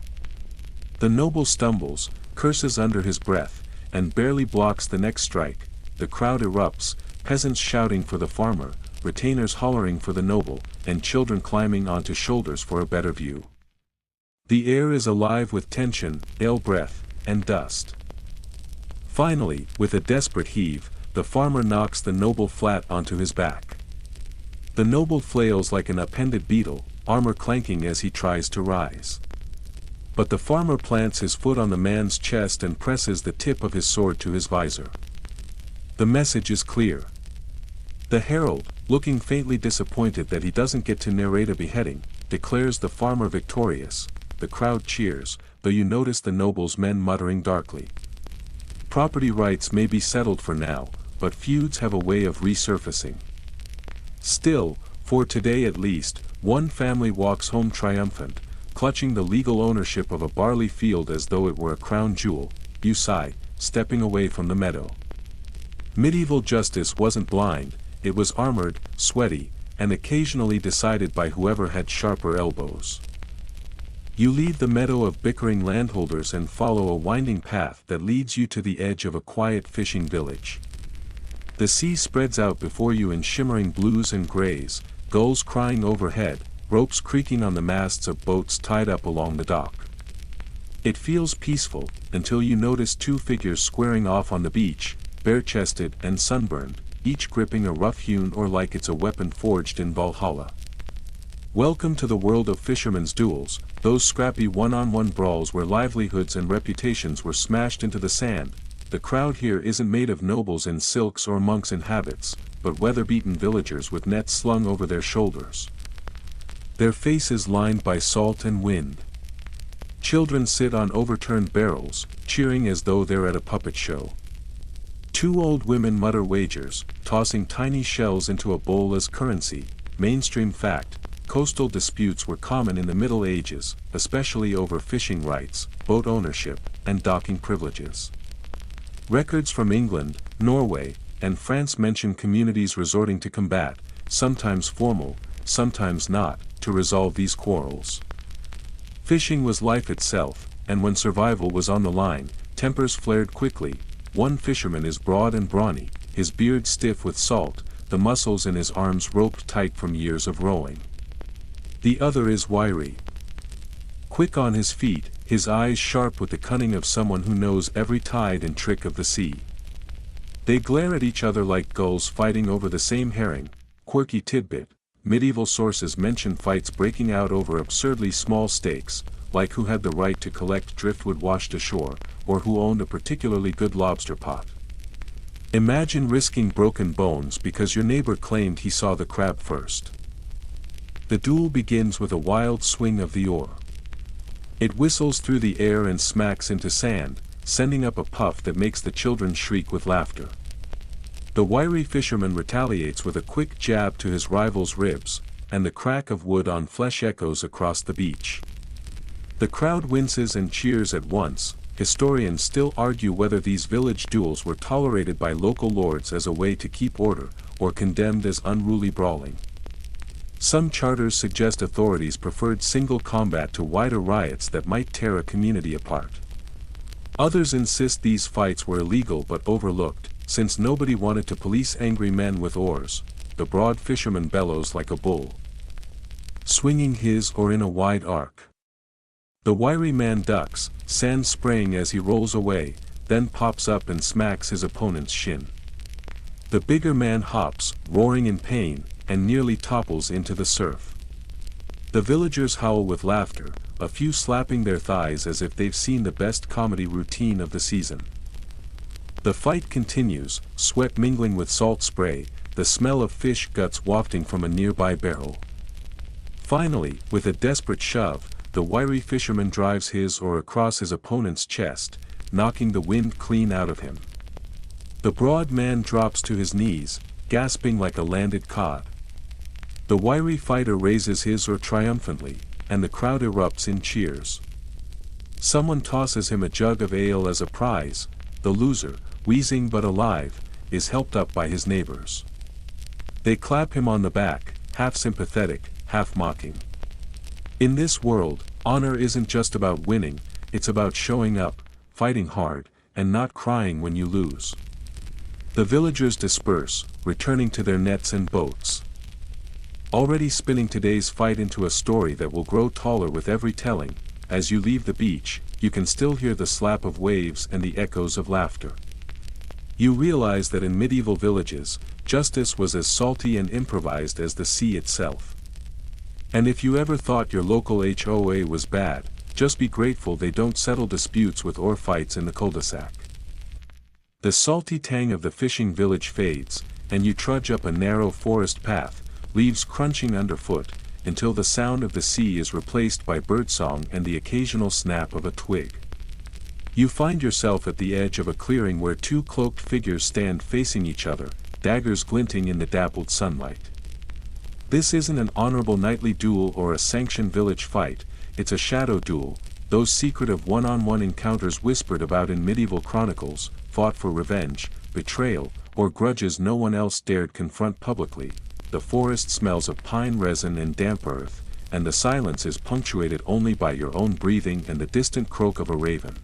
The noble stumbles, curses under his breath, and barely blocks the next strike. The crowd erupts, peasants shouting for the farmer, retainers hollering for the noble, and children climbing onto shoulders for a better view. The air is alive with tension, ale breath, and dust. Finally, with a desperate heave, the farmer knocks the noble flat onto his back. The noble flails like an upended beetle, armor clanking as he tries to rise. But the farmer plants his foot on the man's chest and presses the tip of his sword to his visor. The message is clear. The herald, looking faintly disappointed that he doesn't get to narrate a beheading, declares the farmer victorious. The crowd cheers, though you notice the noble's men muttering darkly. Property rights may be settled for now, but feuds have a way of resurfacing. Still, for today at least, one family walks home triumphant, clutching the legal ownership of a barley field as though it were a crown jewel. You sigh, stepping away from the meadow. Medieval justice wasn't blind, it was armored, sweaty, and occasionally decided by whoever had sharper elbows. You leave the meadow of bickering landholders and follow a winding path that leads you to the edge of a quiet fishing village. The sea spreads out before you in shimmering blues and grays, gulls crying overhead, ropes creaking on the masts of boats tied up along the dock. It feels peaceful, until you notice two figures squaring off on the beach, bare-chested and sunburned, each gripping a rough-hewn oar like it's a weapon forged in Valhalla. Welcome to the world of fishermen's duels, those scrappy one-on-one brawls where livelihoods and reputations were smashed into the sand. The crowd here isn't made of nobles in silks or monks in habits, but weather-beaten villagers with nets slung over their shoulders. Their faces lined by salt and wind. Children sit on overturned barrels, cheering as though they're at a puppet show. Two old women mutter wagers, tossing tiny shells into a bowl as currency. Mainstream fact: coastal disputes were common in the Middle Ages, especially over fishing rights, boat ownership, and docking privileges. Records from England, Norway, and France mention communities resorting to combat, sometimes formal, sometimes not, to resolve these quarrels. Fishing was life itself, and when survival was on the line, tempers flared quickly. One fisherman is broad and brawny, his beard stiff with salt, the muscles in his arms roped tight from years of rowing. The other is wiry. Quick on his feet, his eyes sharp with the cunning of someone who knows every tide and trick of the sea. They glare at each other like gulls fighting over the same herring. Quirky tidbit: medieval sources mention fights breaking out over absurdly small stakes, like who had the right to collect driftwood washed ashore, or who owned a particularly good lobster pot. Imagine risking broken bones because your neighbor claimed he saw the crab first. The duel begins with a wild swing of the oar. It whistles through the air and smacks into sand, sending up a puff that makes the children shriek with laughter. The wiry fisherman retaliates with a quick jab to his rival's ribs, and the crack of wood on flesh echoes across the beach. The crowd winces and cheers at once. Historians still argue whether these village duels were tolerated by local lords as a way to keep order, or condemned as unruly brawling. Some charters suggest authorities preferred single combat to wider riots that might tear a community apart. Others insist these fights were illegal but overlooked, since nobody wanted to police angry men with oars. The broad fisherman bellows like a bull, swinging his oar in a wide arc. The wiry man ducks, sand spraying as he rolls away, then pops up and smacks his opponent's shin. The bigger man hops, roaring in pain, and nearly topples into the surf. The villagers howl with laughter, a few slapping their thighs as if they've seen the best comedy routine of the season. The fight continues, sweat mingling with salt spray, the smell of fish guts wafting from a nearby barrel. Finally, with a desperate shove, the wiry fisherman drives his oar across his opponent's chest, knocking the wind clean out of him. The broad man drops to his knees, gasping like a landed cod. The wiry fighter raises his oar triumphantly, and the crowd erupts in cheers. Someone tosses him a jug of ale as a prize. The loser, wheezing but alive, is helped up by his neighbors. They clap him on the back, half sympathetic, half mocking. In this world, honor isn't just about winning, it's about showing up, fighting hard, and not crying when you lose. The villagers disperse, returning to their nets and boats. Already spinning today's fight into a story that will grow taller with every telling. As you leave the beach, you can still hear the slap of waves and the echoes of laughter. You realize that in medieval villages, justice was as salty and improvised as the sea itself. And if you ever thought your local HOA was bad, just be grateful they don't settle disputes with oar fights in the cul-de-sac. The salty tang of the fishing village fades, and you trudge up a narrow forest path, leaves crunching underfoot, until the sound of the sea is replaced by birdsong and the occasional snap of a twig. You find yourself at the edge of a clearing where two cloaked figures stand facing each other, daggers glinting in the dappled sunlight. This isn't an honorable knightly duel or a sanctioned village fight, it's a shadow duel, those secretive one-on-one encounters whispered about in medieval chronicles, fought for revenge, betrayal, or grudges no one else dared confront publicly. The forest smells of pine resin and damp earth, and the silence is punctuated only by your own breathing and the distant croak of a raven.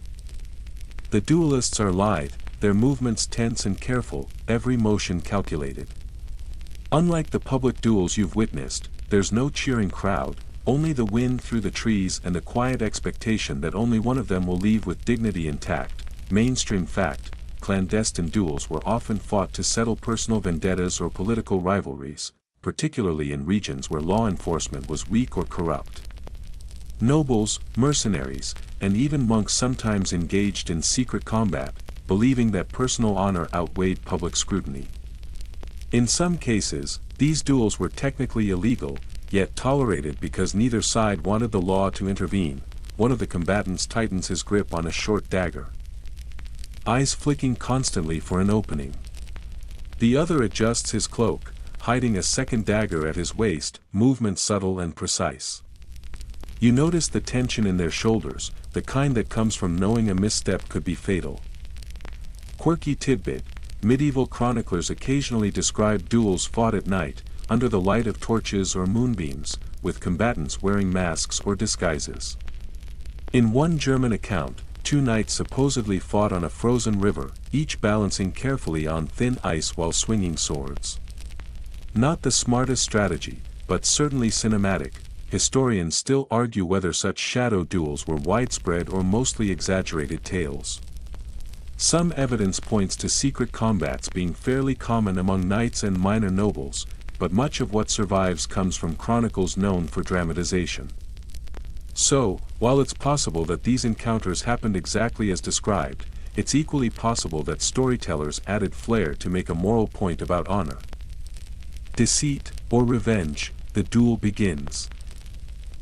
The duelists are lithe, their movements tense and careful, every motion calculated. Unlike the public duels you've witnessed, there's no cheering crowd, only the wind through the trees and the quiet expectation that only one of them will leave with dignity intact. Mainstream fact: clandestine duels were often fought to settle personal vendettas or political rivalries, particularly in regions where law enforcement was weak or corrupt. Nobles, mercenaries, and even monks sometimes engaged in secret combat, believing that personal honor outweighed public scrutiny. In some cases, these duels were technically illegal, yet tolerated because neither side wanted the law to intervene. One of the combatants tightens his grip on a short dagger, eyes flicking constantly for an opening. The other adjusts his cloak, hiding a second dagger at his waist, movement subtle and precise. You notice the tension in their shoulders, the kind that comes from knowing a misstep could be fatal. Quirky tidbit: medieval chroniclers occasionally describe duels fought at night, under the light of torches or moonbeams, with combatants wearing masks or disguises. In one German account, two knights supposedly fought on a frozen river, each balancing carefully on thin ice while swinging swords. Not the smartest strategy, but certainly cinematic. Historians still argue whether such shadow duels were widespread or mostly exaggerated tales. Some evidence points to secret combats being fairly common among knights and minor nobles, but much of what survives comes from chronicles known for dramatization. So, while it's possible that these encounters happened exactly as described, it's equally possible that storytellers added flair to make a moral point about honor. Deceit, or revenge, the duel begins.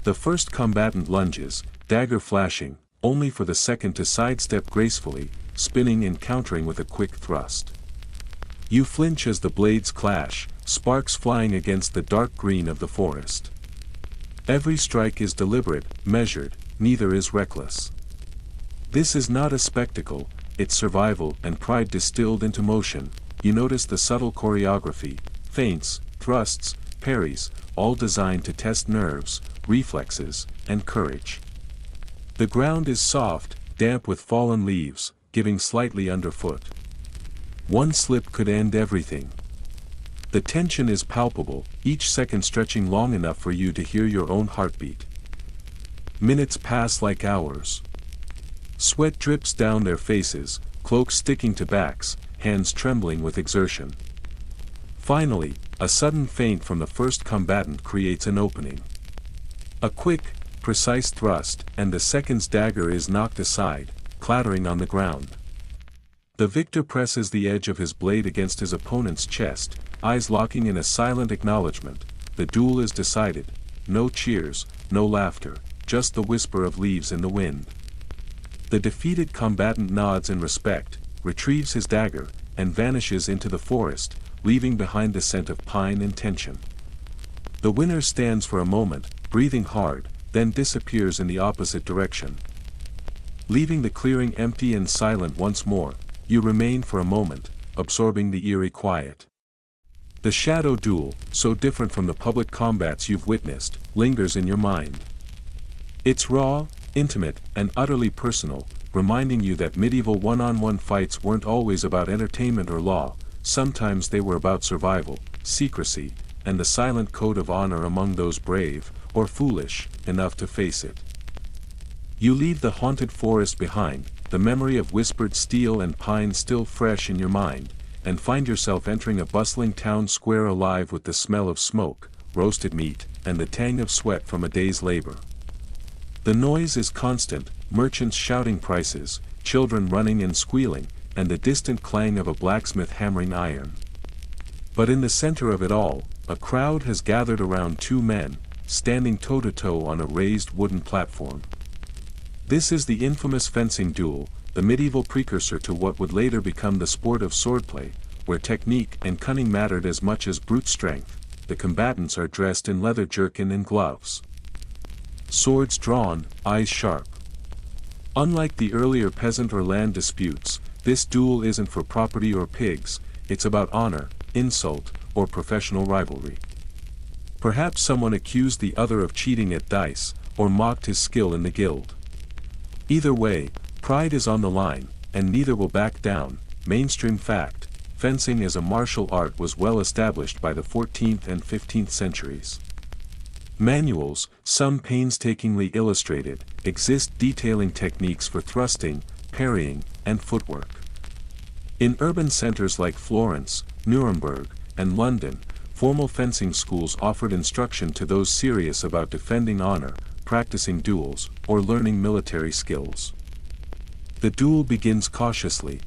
The first combatant lunges, dagger flashing, only for the second to sidestep gracefully, spinning and countering with a quick thrust. You flinch as the blades clash, sparks flying against the dark green of the forest. Every strike is deliberate, measured, neither is reckless. This is not a spectacle, it's survival and pride distilled into motion. You notice the subtle choreography, feints, thrusts, parries, all designed to test nerves, reflexes, and courage. The ground is soft, damp with fallen leaves, giving slightly underfoot. One slip could end everything. The tension is palpable, each second stretching long enough for you to hear your own heartbeat. Minutes pass like hours. Sweat drips down their faces, cloaks sticking to backs, hands trembling with exertion. Finally, a sudden feint from the first combatant creates an opening. A quick, precise thrust, and the second's dagger is knocked aside, clattering on the ground. The victor presses the edge of his blade against his opponent's chest, eyes locking in a silent acknowledgement. The duel is decided. No cheers, no laughter, just the whisper of leaves in the wind. The defeated combatant nods in respect, retrieves his dagger, and vanishes into the forest, leaving behind the scent of pine and tension. The winner stands for a moment, breathing hard, then disappears in the opposite direction. Leaving the clearing empty and silent once more, you remain for a moment, absorbing the eerie quiet. The shadow duel, so different from the public combats you've witnessed, lingers in your mind. It's raw, intimate, and utterly personal, reminding you that medieval one-on-one fights weren't always about entertainment or law. Sometimes they were about survival, secrecy, and the silent code of honor among those brave, or foolish, enough to face it. You leave the haunted forest behind, the memory of whispered steel and pine still fresh in your mind, and find yourself entering a bustling town square alive with the smell of smoke, roasted meat, and the tang of sweat from a day's labor. The noise is constant, merchants shouting prices, children running and squealing, and the distant clang of a blacksmith hammering iron. But in the center of it all, a crowd has gathered around two men, standing toe-to-toe on a raised wooden platform. This is the infamous fencing duel, the medieval precursor to what would later become the sport of swordplay, where technique and cunning mattered as much as brute strength. The combatants are dressed in leather jerkin and gloves. Swords drawn, eyes sharp. Unlike the earlier peasant or land disputes, this duel isn't for property or pigs, it's about honor, insult, or professional rivalry. Perhaps someone accused the other of cheating at dice, or mocked his skill in the guild. Either way, pride is on the line, and neither will back down. Mainstream fact: fencing as a martial art was well established by the 14th and 15th centuries. Manuals, some painstakingly illustrated, exist detailing techniques for thrusting, parrying, and footwork. In urban centers like Florence, Nuremberg, and London, formal fencing schools offered instruction to those serious about defending honor, practicing duels, or learning military skills. The duel begins cautiously.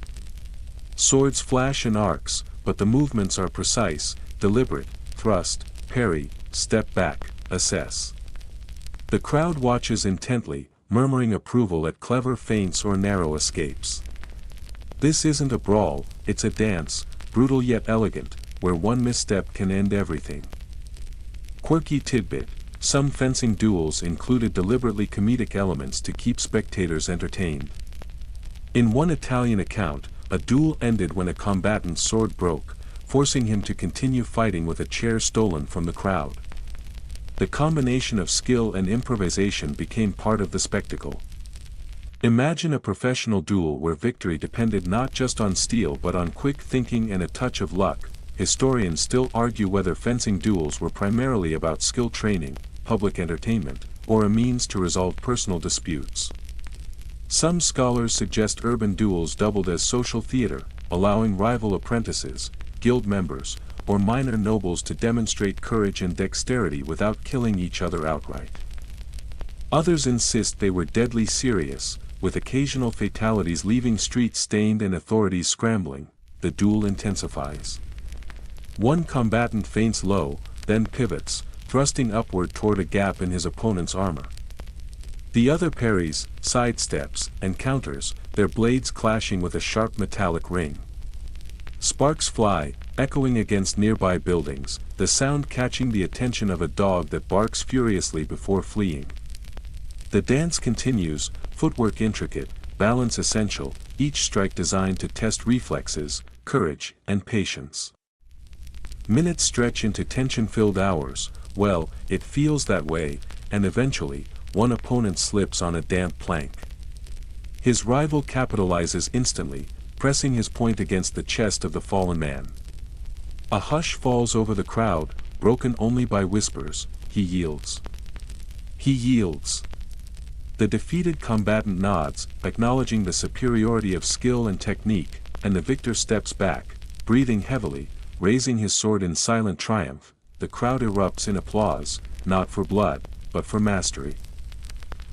Swords flash in arcs, but the movements are precise, deliberate: thrust, parry, step back, assess. The crowd watches intently, murmuring approval at clever feints or narrow escapes. This isn't a brawl, it's a dance, brutal yet elegant, where one misstep can end everything. Quirky tidbit: some fencing duels included deliberately comedic elements to keep spectators entertained. In one Italian account, a duel ended when a combatant's sword broke, forcing him to continue fighting with a chair stolen from the crowd. The combination of skill and improvisation became part of the spectacle. Imagine a professional duel where victory depended not just on steel but on quick thinking and a touch of luck. Historians still argue whether fencing duels were primarily about skill training, public entertainment, or a means to resolve personal disputes. Some scholars suggest urban duels doubled as social theater, allowing rival apprentices, guild members, or minor nobles to demonstrate courage and dexterity without killing each other outright. Others insist they were deadly serious, with occasional fatalities leaving streets stained and authorities scrambling. The duel intensifies. One combatant feints low, then pivots, thrusting upward toward a gap in his opponent's armor. The other parries, sidesteps, and counters, their blades clashing with a sharp metallic ring. Sparks fly, echoing against nearby buildings, the sound catching the attention of a dog that barks furiously before fleeing. The dance continues, footwork intricate, balance essential, each strike designed to test reflexes, courage, and patience. Minutes stretch into tension-filled hours. Well, it feels that way, and eventually, one opponent slips on a damp plank. His rival capitalizes instantly, pressing his point against the chest of the fallen man. A hush falls over the crowd, broken only by whispers: he yields. He yields. The defeated combatant nods, acknowledging the superiority of skill and technique, and the victor steps back, breathing heavily, raising his sword in silent triumph. The crowd erupts in applause, not for blood, but for mastery.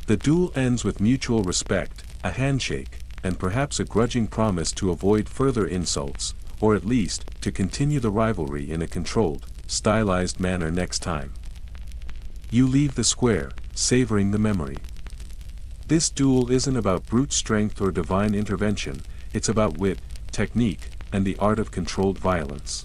The duel ends with mutual respect, a handshake, and perhaps a grudging promise to avoid further insults, or at least, to continue the rivalry in a controlled, stylized manner next time. You leave the square, savoring the memory. This duel isn't about brute strength or divine intervention, it's about wit, technique, and the art of controlled violence.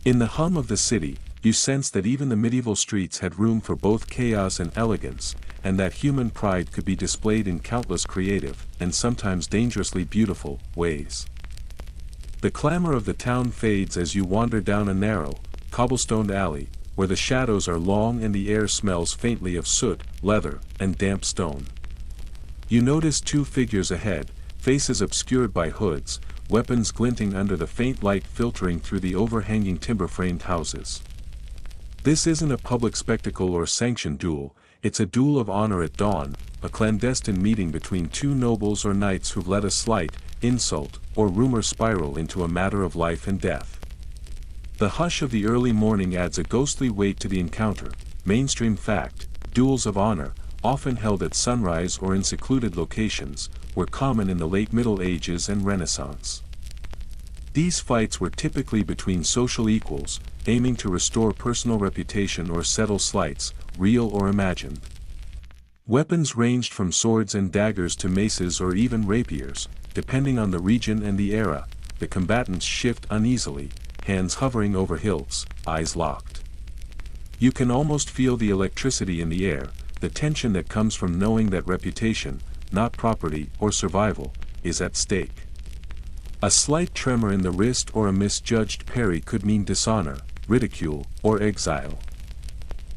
In the hum of the city, you sense that even the medieval streets had room for both chaos and elegance, and that human pride could be displayed in countless creative, and sometimes dangerously beautiful, ways. The clamor of the town fades as you wander down a narrow, cobblestoned alley, where the shadows are long and the air smells faintly of soot, leather, and damp stone. You notice two figures ahead, faces obscured by hoods, weapons glinting under the faint light filtering through the overhanging timber-framed houses. This isn't a public spectacle or sanctioned duel, it's a duel of honor at dawn, a clandestine meeting between two nobles or knights who've let a slight, insult, or rumor spiral into a matter of life and death. The hush of the early morning adds a ghostly weight to the encounter. Mainstream fact: duels of honor, often held at sunrise or in secluded locations, were common in the late Middle Ages and Renaissance. These fights were typically between social equals, aiming to restore personal reputation or settle slights, real or imagined. Weapons ranged from swords and daggers to maces or even rapiers, depending on the region and the era. The combatants shift uneasily, hands hovering over hilts, eyes locked. You can almost feel the electricity in the air, the tension that comes from knowing that reputation, not property or survival, is at stake. A slight tremor in the wrist or a misjudged parry could mean dishonor, ridicule, or exile.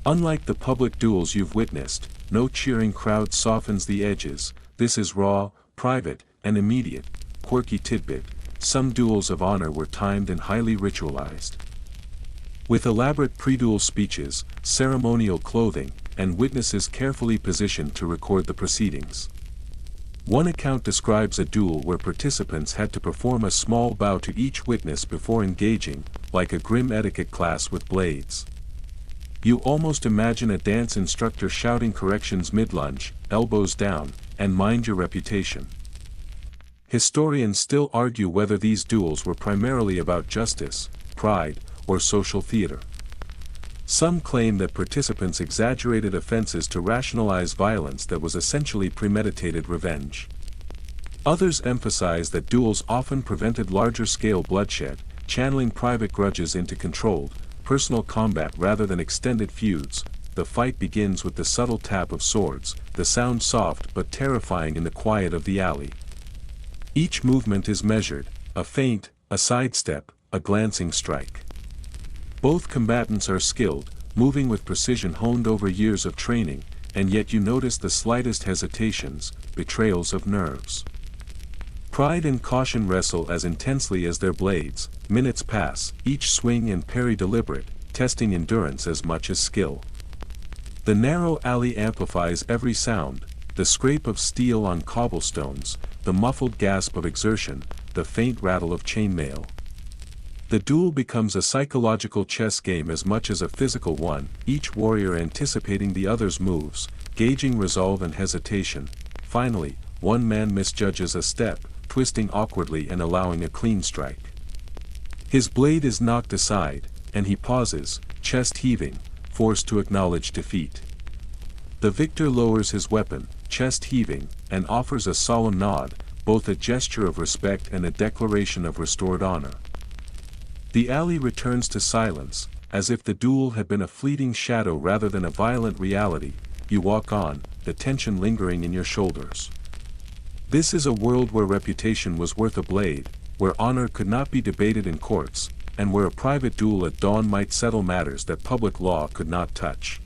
Unlike the public duels you've witnessed, no cheering crowd softens the edges. This is raw, private, and immediate. Quirky tidbit: some duels of honor were timed and highly ritualized. With elaborate pre-duel speeches, ceremonial clothing, and witnesses carefully positioned to record the proceedings. One account describes a duel where participants had to perform a small bow to each witness before engaging, like a grim etiquette class with blades. You almost imagine a dance instructor shouting corrections mid-lunge, elbows down, and mind your reputation. Historians still argue whether these duels were primarily about justice, pride, or social theater. Some claim that participants exaggerated offenses to rationalize violence that was essentially premeditated revenge. Others emphasize that duels often prevented larger-scale bloodshed, channeling private grudges into controlled, personal combat rather than extended feuds. The fight begins with the subtle tap of swords, the sound soft but terrifying in the quiet of the alley. Each movement is measured, a feint, a sidestep, a glancing strike. Both combatants are skilled, moving with precision honed over years of training, and yet you notice the slightest hesitations, betrayals of nerves. Pride and caution wrestle as intensely as their blades. Minutes pass, each swing and parry deliberate, testing endurance as much as skill. The narrow alley amplifies every sound, the scrape of steel on cobblestones, the muffled gasp of exertion, the faint rattle of chainmail. The duel becomes a psychological chess game as much as a physical one, each warrior anticipating the other's moves, gauging resolve and hesitation. Finally, one man misjudges a step, twisting awkwardly and allowing a clean strike. His blade is knocked aside, and he pauses, chest heaving, forced to acknowledge defeat. The victor lowers his weapon, chest heaving, and offers a solemn nod, both a gesture of respect and a declaration of restored honor. The alley returns to silence, as if the duel had been a fleeting shadow rather than a violent reality. You walk on, the tension lingering in your shoulders. This is a world where reputation was worth a blade, where honor could not be debated in courts, and where a private duel at dawn might settle matters that public law could not touch.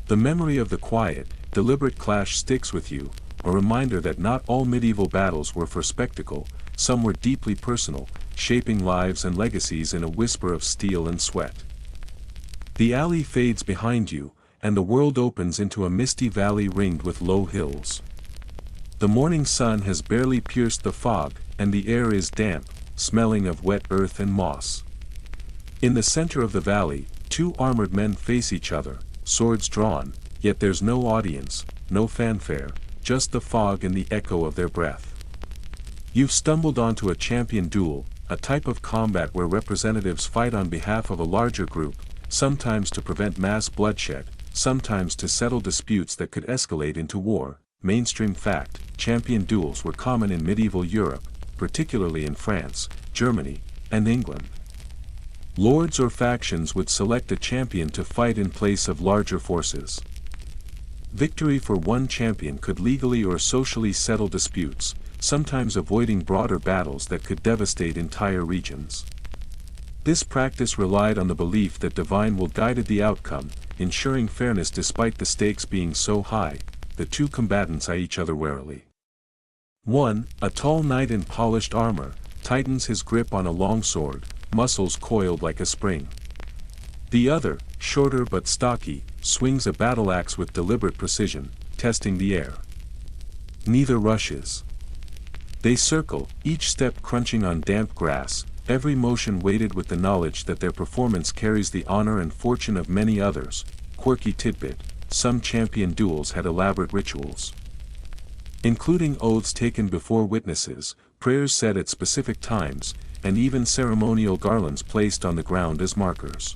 The memory of the quiet, deliberate clash sticks with you, a reminder that not all medieval battles were for spectacle, some were deeply personal, shaping lives and legacies in a whisper of steel and sweat. The alley fades behind you, and the world opens into a misty valley ringed with low hills. The morning sun has barely pierced the fog, and the air is damp, smelling of wet earth and moss. In the center of the valley, two armored men face each other, swords drawn, yet there's no audience, no fanfare, just the fog and the echo of their breath. You've stumbled onto a champion duel, a type of combat where representatives fight on behalf of a larger group, sometimes to prevent mass bloodshed, sometimes to settle disputes that could escalate into war. Mainstream fact: champion duels were common in medieval Europe, particularly in France, Germany, and England. Lords or factions would select a champion to fight in place of larger forces. Victory for one champion could legally or socially settle disputes, sometimes avoiding broader battles that could devastate entire regions. This practice relied on the belief that divine will guided the outcome, ensuring fairness despite the stakes being so high. The two combatants eye each other warily. One, a tall knight in polished armor, tightens his grip on a long sword, muscles coiled like a spring. The other, shorter but stocky, swings a battle axe with deliberate precision, testing the air. Neither rushes. They circle, each step crunching on damp grass, every motion weighted with the knowledge that their performance carries the honor and fortune of many others. Quirky tidbit: some champion duels had elaborate rituals, including oaths taken before witnesses, prayers said at specific times, and even ceremonial garlands placed on the ground as markers.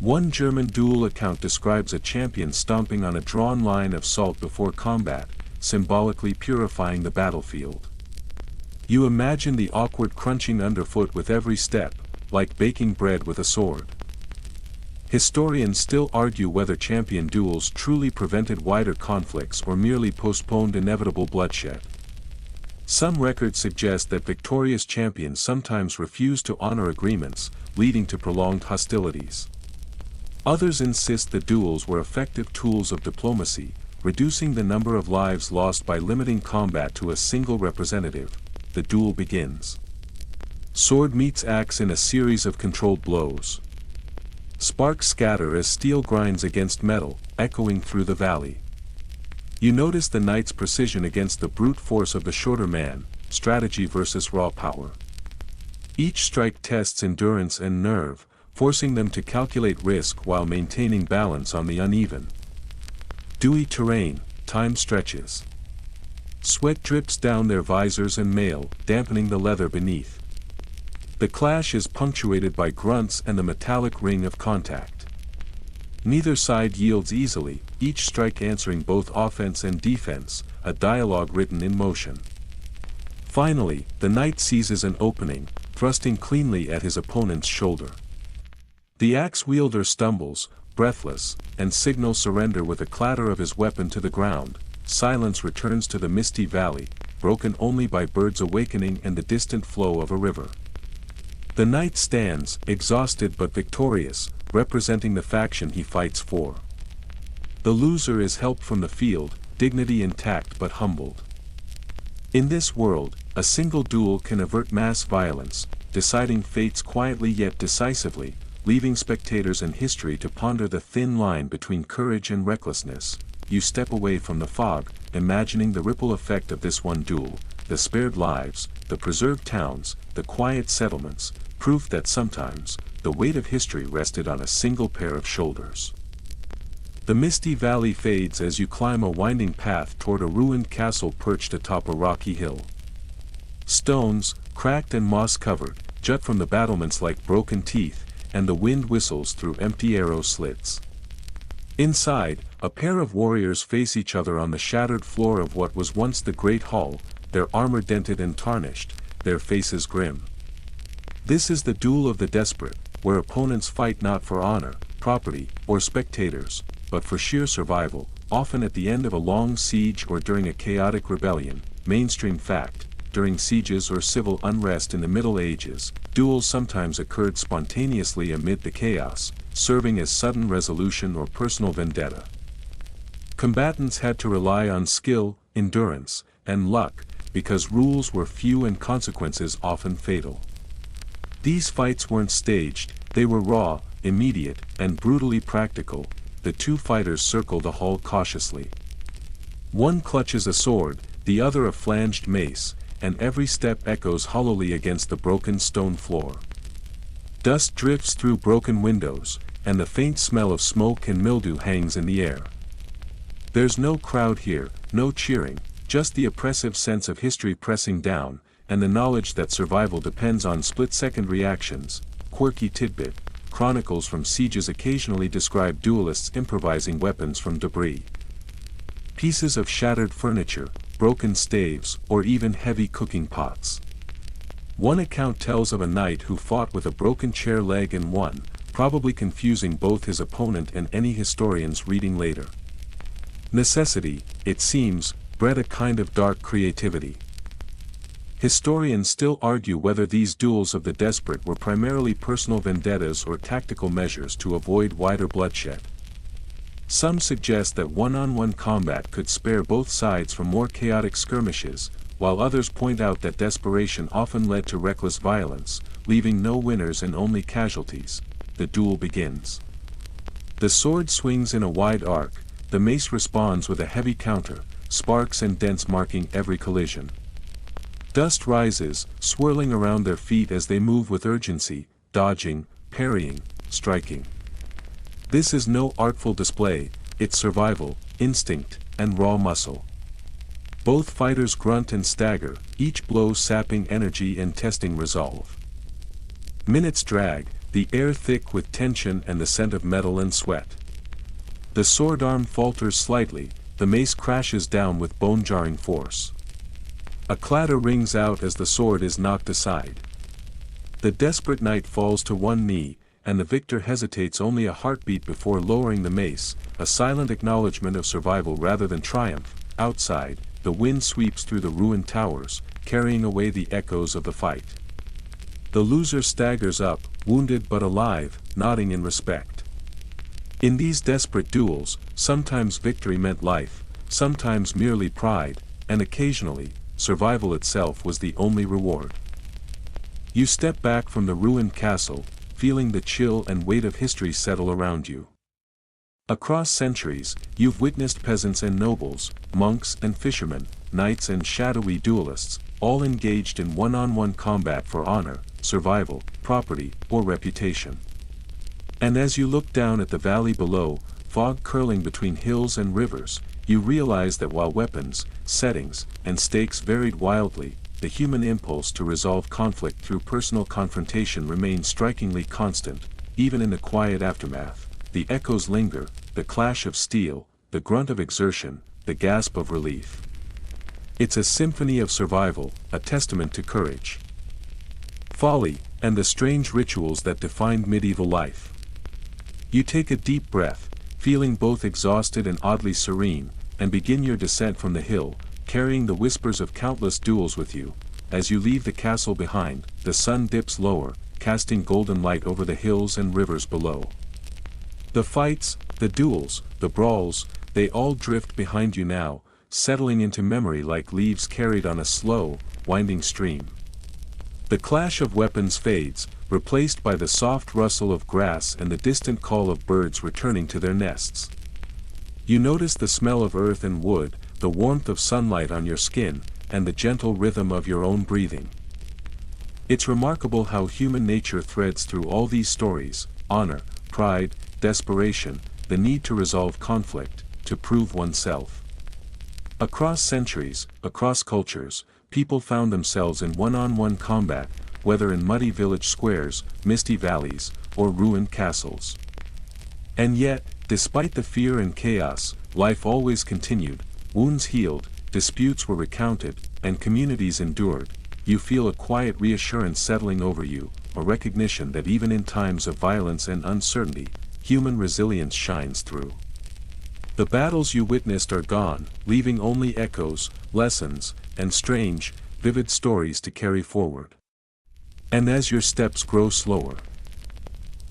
One German duel account describes a champion stomping on a drawn line of salt before combat, symbolically purifying the battlefield. You imagine the awkward crunching underfoot with every step, like baking bread with a sword. Historians still argue whether champion duels truly prevented wider conflicts or merely postponed inevitable bloodshed. Some records suggest that victorious champions sometimes refused to honor agreements, leading to prolonged hostilities. Others insist the duels were effective tools of diplomacy, reducing the number of lives lost by limiting combat to a single representative. The duel begins. Sword meets axe in a series of controlled blows. Sparks scatter as steel grinds against metal, echoing through the valley. You notice the knight's precision against the brute force of the shorter man, strategy versus raw power. Each strike tests endurance and nerve, forcing them to calculate risk while maintaining balance on the uneven, dewy terrain. Time stretches. Sweat drips down their visors and mail, dampening the leather beneath. The clash is punctuated by grunts and the metallic ring of contact. Neither side yields easily, each strike answering both offense and defense, a dialogue written in motion. Finally, the knight seizes an opening, thrusting cleanly at his opponent's shoulder. The axe wielder stumbles, breathless, and signals surrender with a clatter of his weapon to the ground. Silence returns to the misty valley, broken only by birds awakening and the distant flow of a river. The knight stands, exhausted but victorious, representing the faction he fights for. The loser is helped from the field, dignity intact but humbled. In this world, a single duel can avert mass violence, deciding fates quietly yet decisively, leaving spectators and history to ponder the thin line between courage and recklessness. You step away from the fog, imagining the ripple effect of this one duel, the spared lives, the preserved towns, the quiet settlements, proof that sometimes, the weight of history rested on a single pair of shoulders. The misty valley fades as you climb a winding path toward a ruined castle perched atop a rocky hill. Stones, cracked and moss-covered, jut from the battlements like broken teeth, and the wind whistles through empty arrow slits. Inside, a pair of warriors face each other on the shattered floor of what was once the great hall, their armor dented and tarnished, their faces grim. This is the duel of the desperate, where opponents fight not for honor, property, or spectators, but for sheer survival, often at the end of a long siege or during a chaotic rebellion. Mainstream fact: during sieges or civil unrest in the Middle Ages, duels sometimes occurred spontaneously amid the chaos, serving as sudden resolution or personal vendetta. Combatants had to rely on skill, endurance, and luck, because rules were few and consequences often fatal. These fights weren't staged, they were raw, immediate, and brutally practical. The two fighters circle the hall cautiously. One clutches a sword, the other a flanged mace, and every step echoes hollowly against the broken stone floor. Dust drifts through broken windows, and the faint smell of smoke and mildew hangs in the air. There's no crowd here, no cheering, just the oppressive sense of history pressing down, and the knowledge that survival depends on split-second reactions. Quirky tidbit: chronicles from sieges occasionally describe duelists improvising weapons from debris. Pieces of shattered furniture, broken staves, or even heavy cooking pots. One account tells of a knight who fought with a broken chair leg and won, probably confusing both his opponent and any historians reading later. Necessity, it seems, bred a kind of dark creativity. Historians still argue whether these duels of the desperate were primarily personal vendettas or tactical measures to avoid wider bloodshed. Some suggest that one-on-one combat could spare both sides from more chaotic skirmishes, while others point out that desperation often led to reckless violence, leaving no winners and only casualties. The duel begins. The sword swings in a wide arc, the mace responds with a heavy counter, sparks and dents marking every collision. Dust rises, swirling around their feet as they move with urgency, dodging, parrying, striking. This is no artful display, it's survival, instinct, and raw muscle. Both fighters grunt and stagger, each blow sapping energy and testing resolve. Minutes drag, the air thick with tension and the scent of metal and sweat. The sword arm falters slightly, the mace crashes down with bone-jarring force. A clatter rings out as the sword is knocked aside. The desperate knight falls to one knee, and the victor hesitates only a heartbeat before lowering the mace, a silent acknowledgement of survival rather than triumph. Outside, the wind sweeps through the ruined towers, carrying away the echoes of the fight. The loser staggers up, wounded but alive, nodding in respect. In these desperate duels, sometimes victory meant life, sometimes merely pride, and occasionally, survival itself was the only reward. You step back from the ruined castle, feeling the chill and weight of history settle around you. Across centuries, you've witnessed peasants and nobles, monks and fishermen, knights and shadowy duelists, all engaged in one-on-one combat for honor, survival, property, or reputation. And as you look down at the valley below, fog curling between hills and rivers, you realize that while weapons, settings, and stakes varied wildly, the human impulse to resolve conflict through personal confrontation remained strikingly constant, even in the quiet aftermath. The echoes linger, the clash of steel, the grunt of exertion, the gasp of relief. It's a symphony of survival, a testament to courage, folly, and the strange rituals that defined medieval life. You take a deep breath, feeling both exhausted and oddly serene, and begin your descent from the hill, carrying the whispers of countless duels with you. As you leave the castle behind, the sun dips lower, casting golden light over the hills and rivers below. The fights, the duels, the brawls, they all drift behind you now, settling into memory like leaves carried on a slow, winding stream. The clash of weapons fades, replaced by the soft rustle of grass and the distant call of birds returning to their nests. You notice the smell of earth and wood, the warmth of sunlight on your skin, and the gentle rhythm of your own breathing. It's remarkable how human nature threads through all these stories: honor, pride, desperation, the need to resolve conflict, to prove oneself. Across centuries, across cultures, people found themselves in one-on-one combat, whether in muddy village squares, misty valleys, or ruined castles. And yet, despite the fear and chaos, life always continued, wounds healed, disputes were recounted, and communities endured. You feel a quiet reassurance settling over you, a recognition that even in times of violence and uncertainty, human resilience shines through. The battles you witnessed are gone, leaving only echoes, lessons, and strange, vivid stories to carry forward. And as your steps grow slower,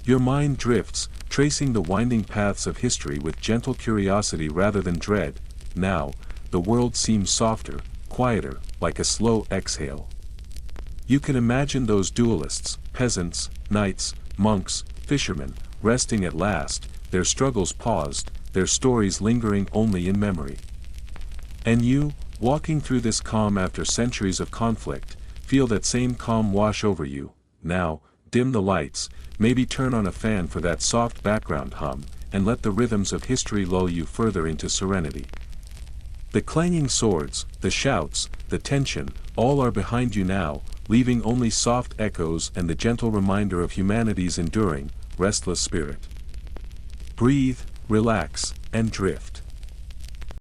your mind drifts, tracing the winding paths of history with gentle curiosity rather than dread. Now, the world seems softer, quieter, like a slow exhale. You can imagine those duelists, peasants, knights, monks, fishermen, resting at last, their struggles paused, their stories lingering only in memory. And you, walking through this calm after centuries of conflict, feel that same calm wash over you. Now, dim the lights, maybe turn on a fan for that soft background hum, and let the rhythms of history lull you further into serenity. The clanging swords, the shouts, the tension, all are behind you now, leaving only soft echoes and the gentle reminder of humanity's enduring, restless spirit. Breathe, relax, and drift.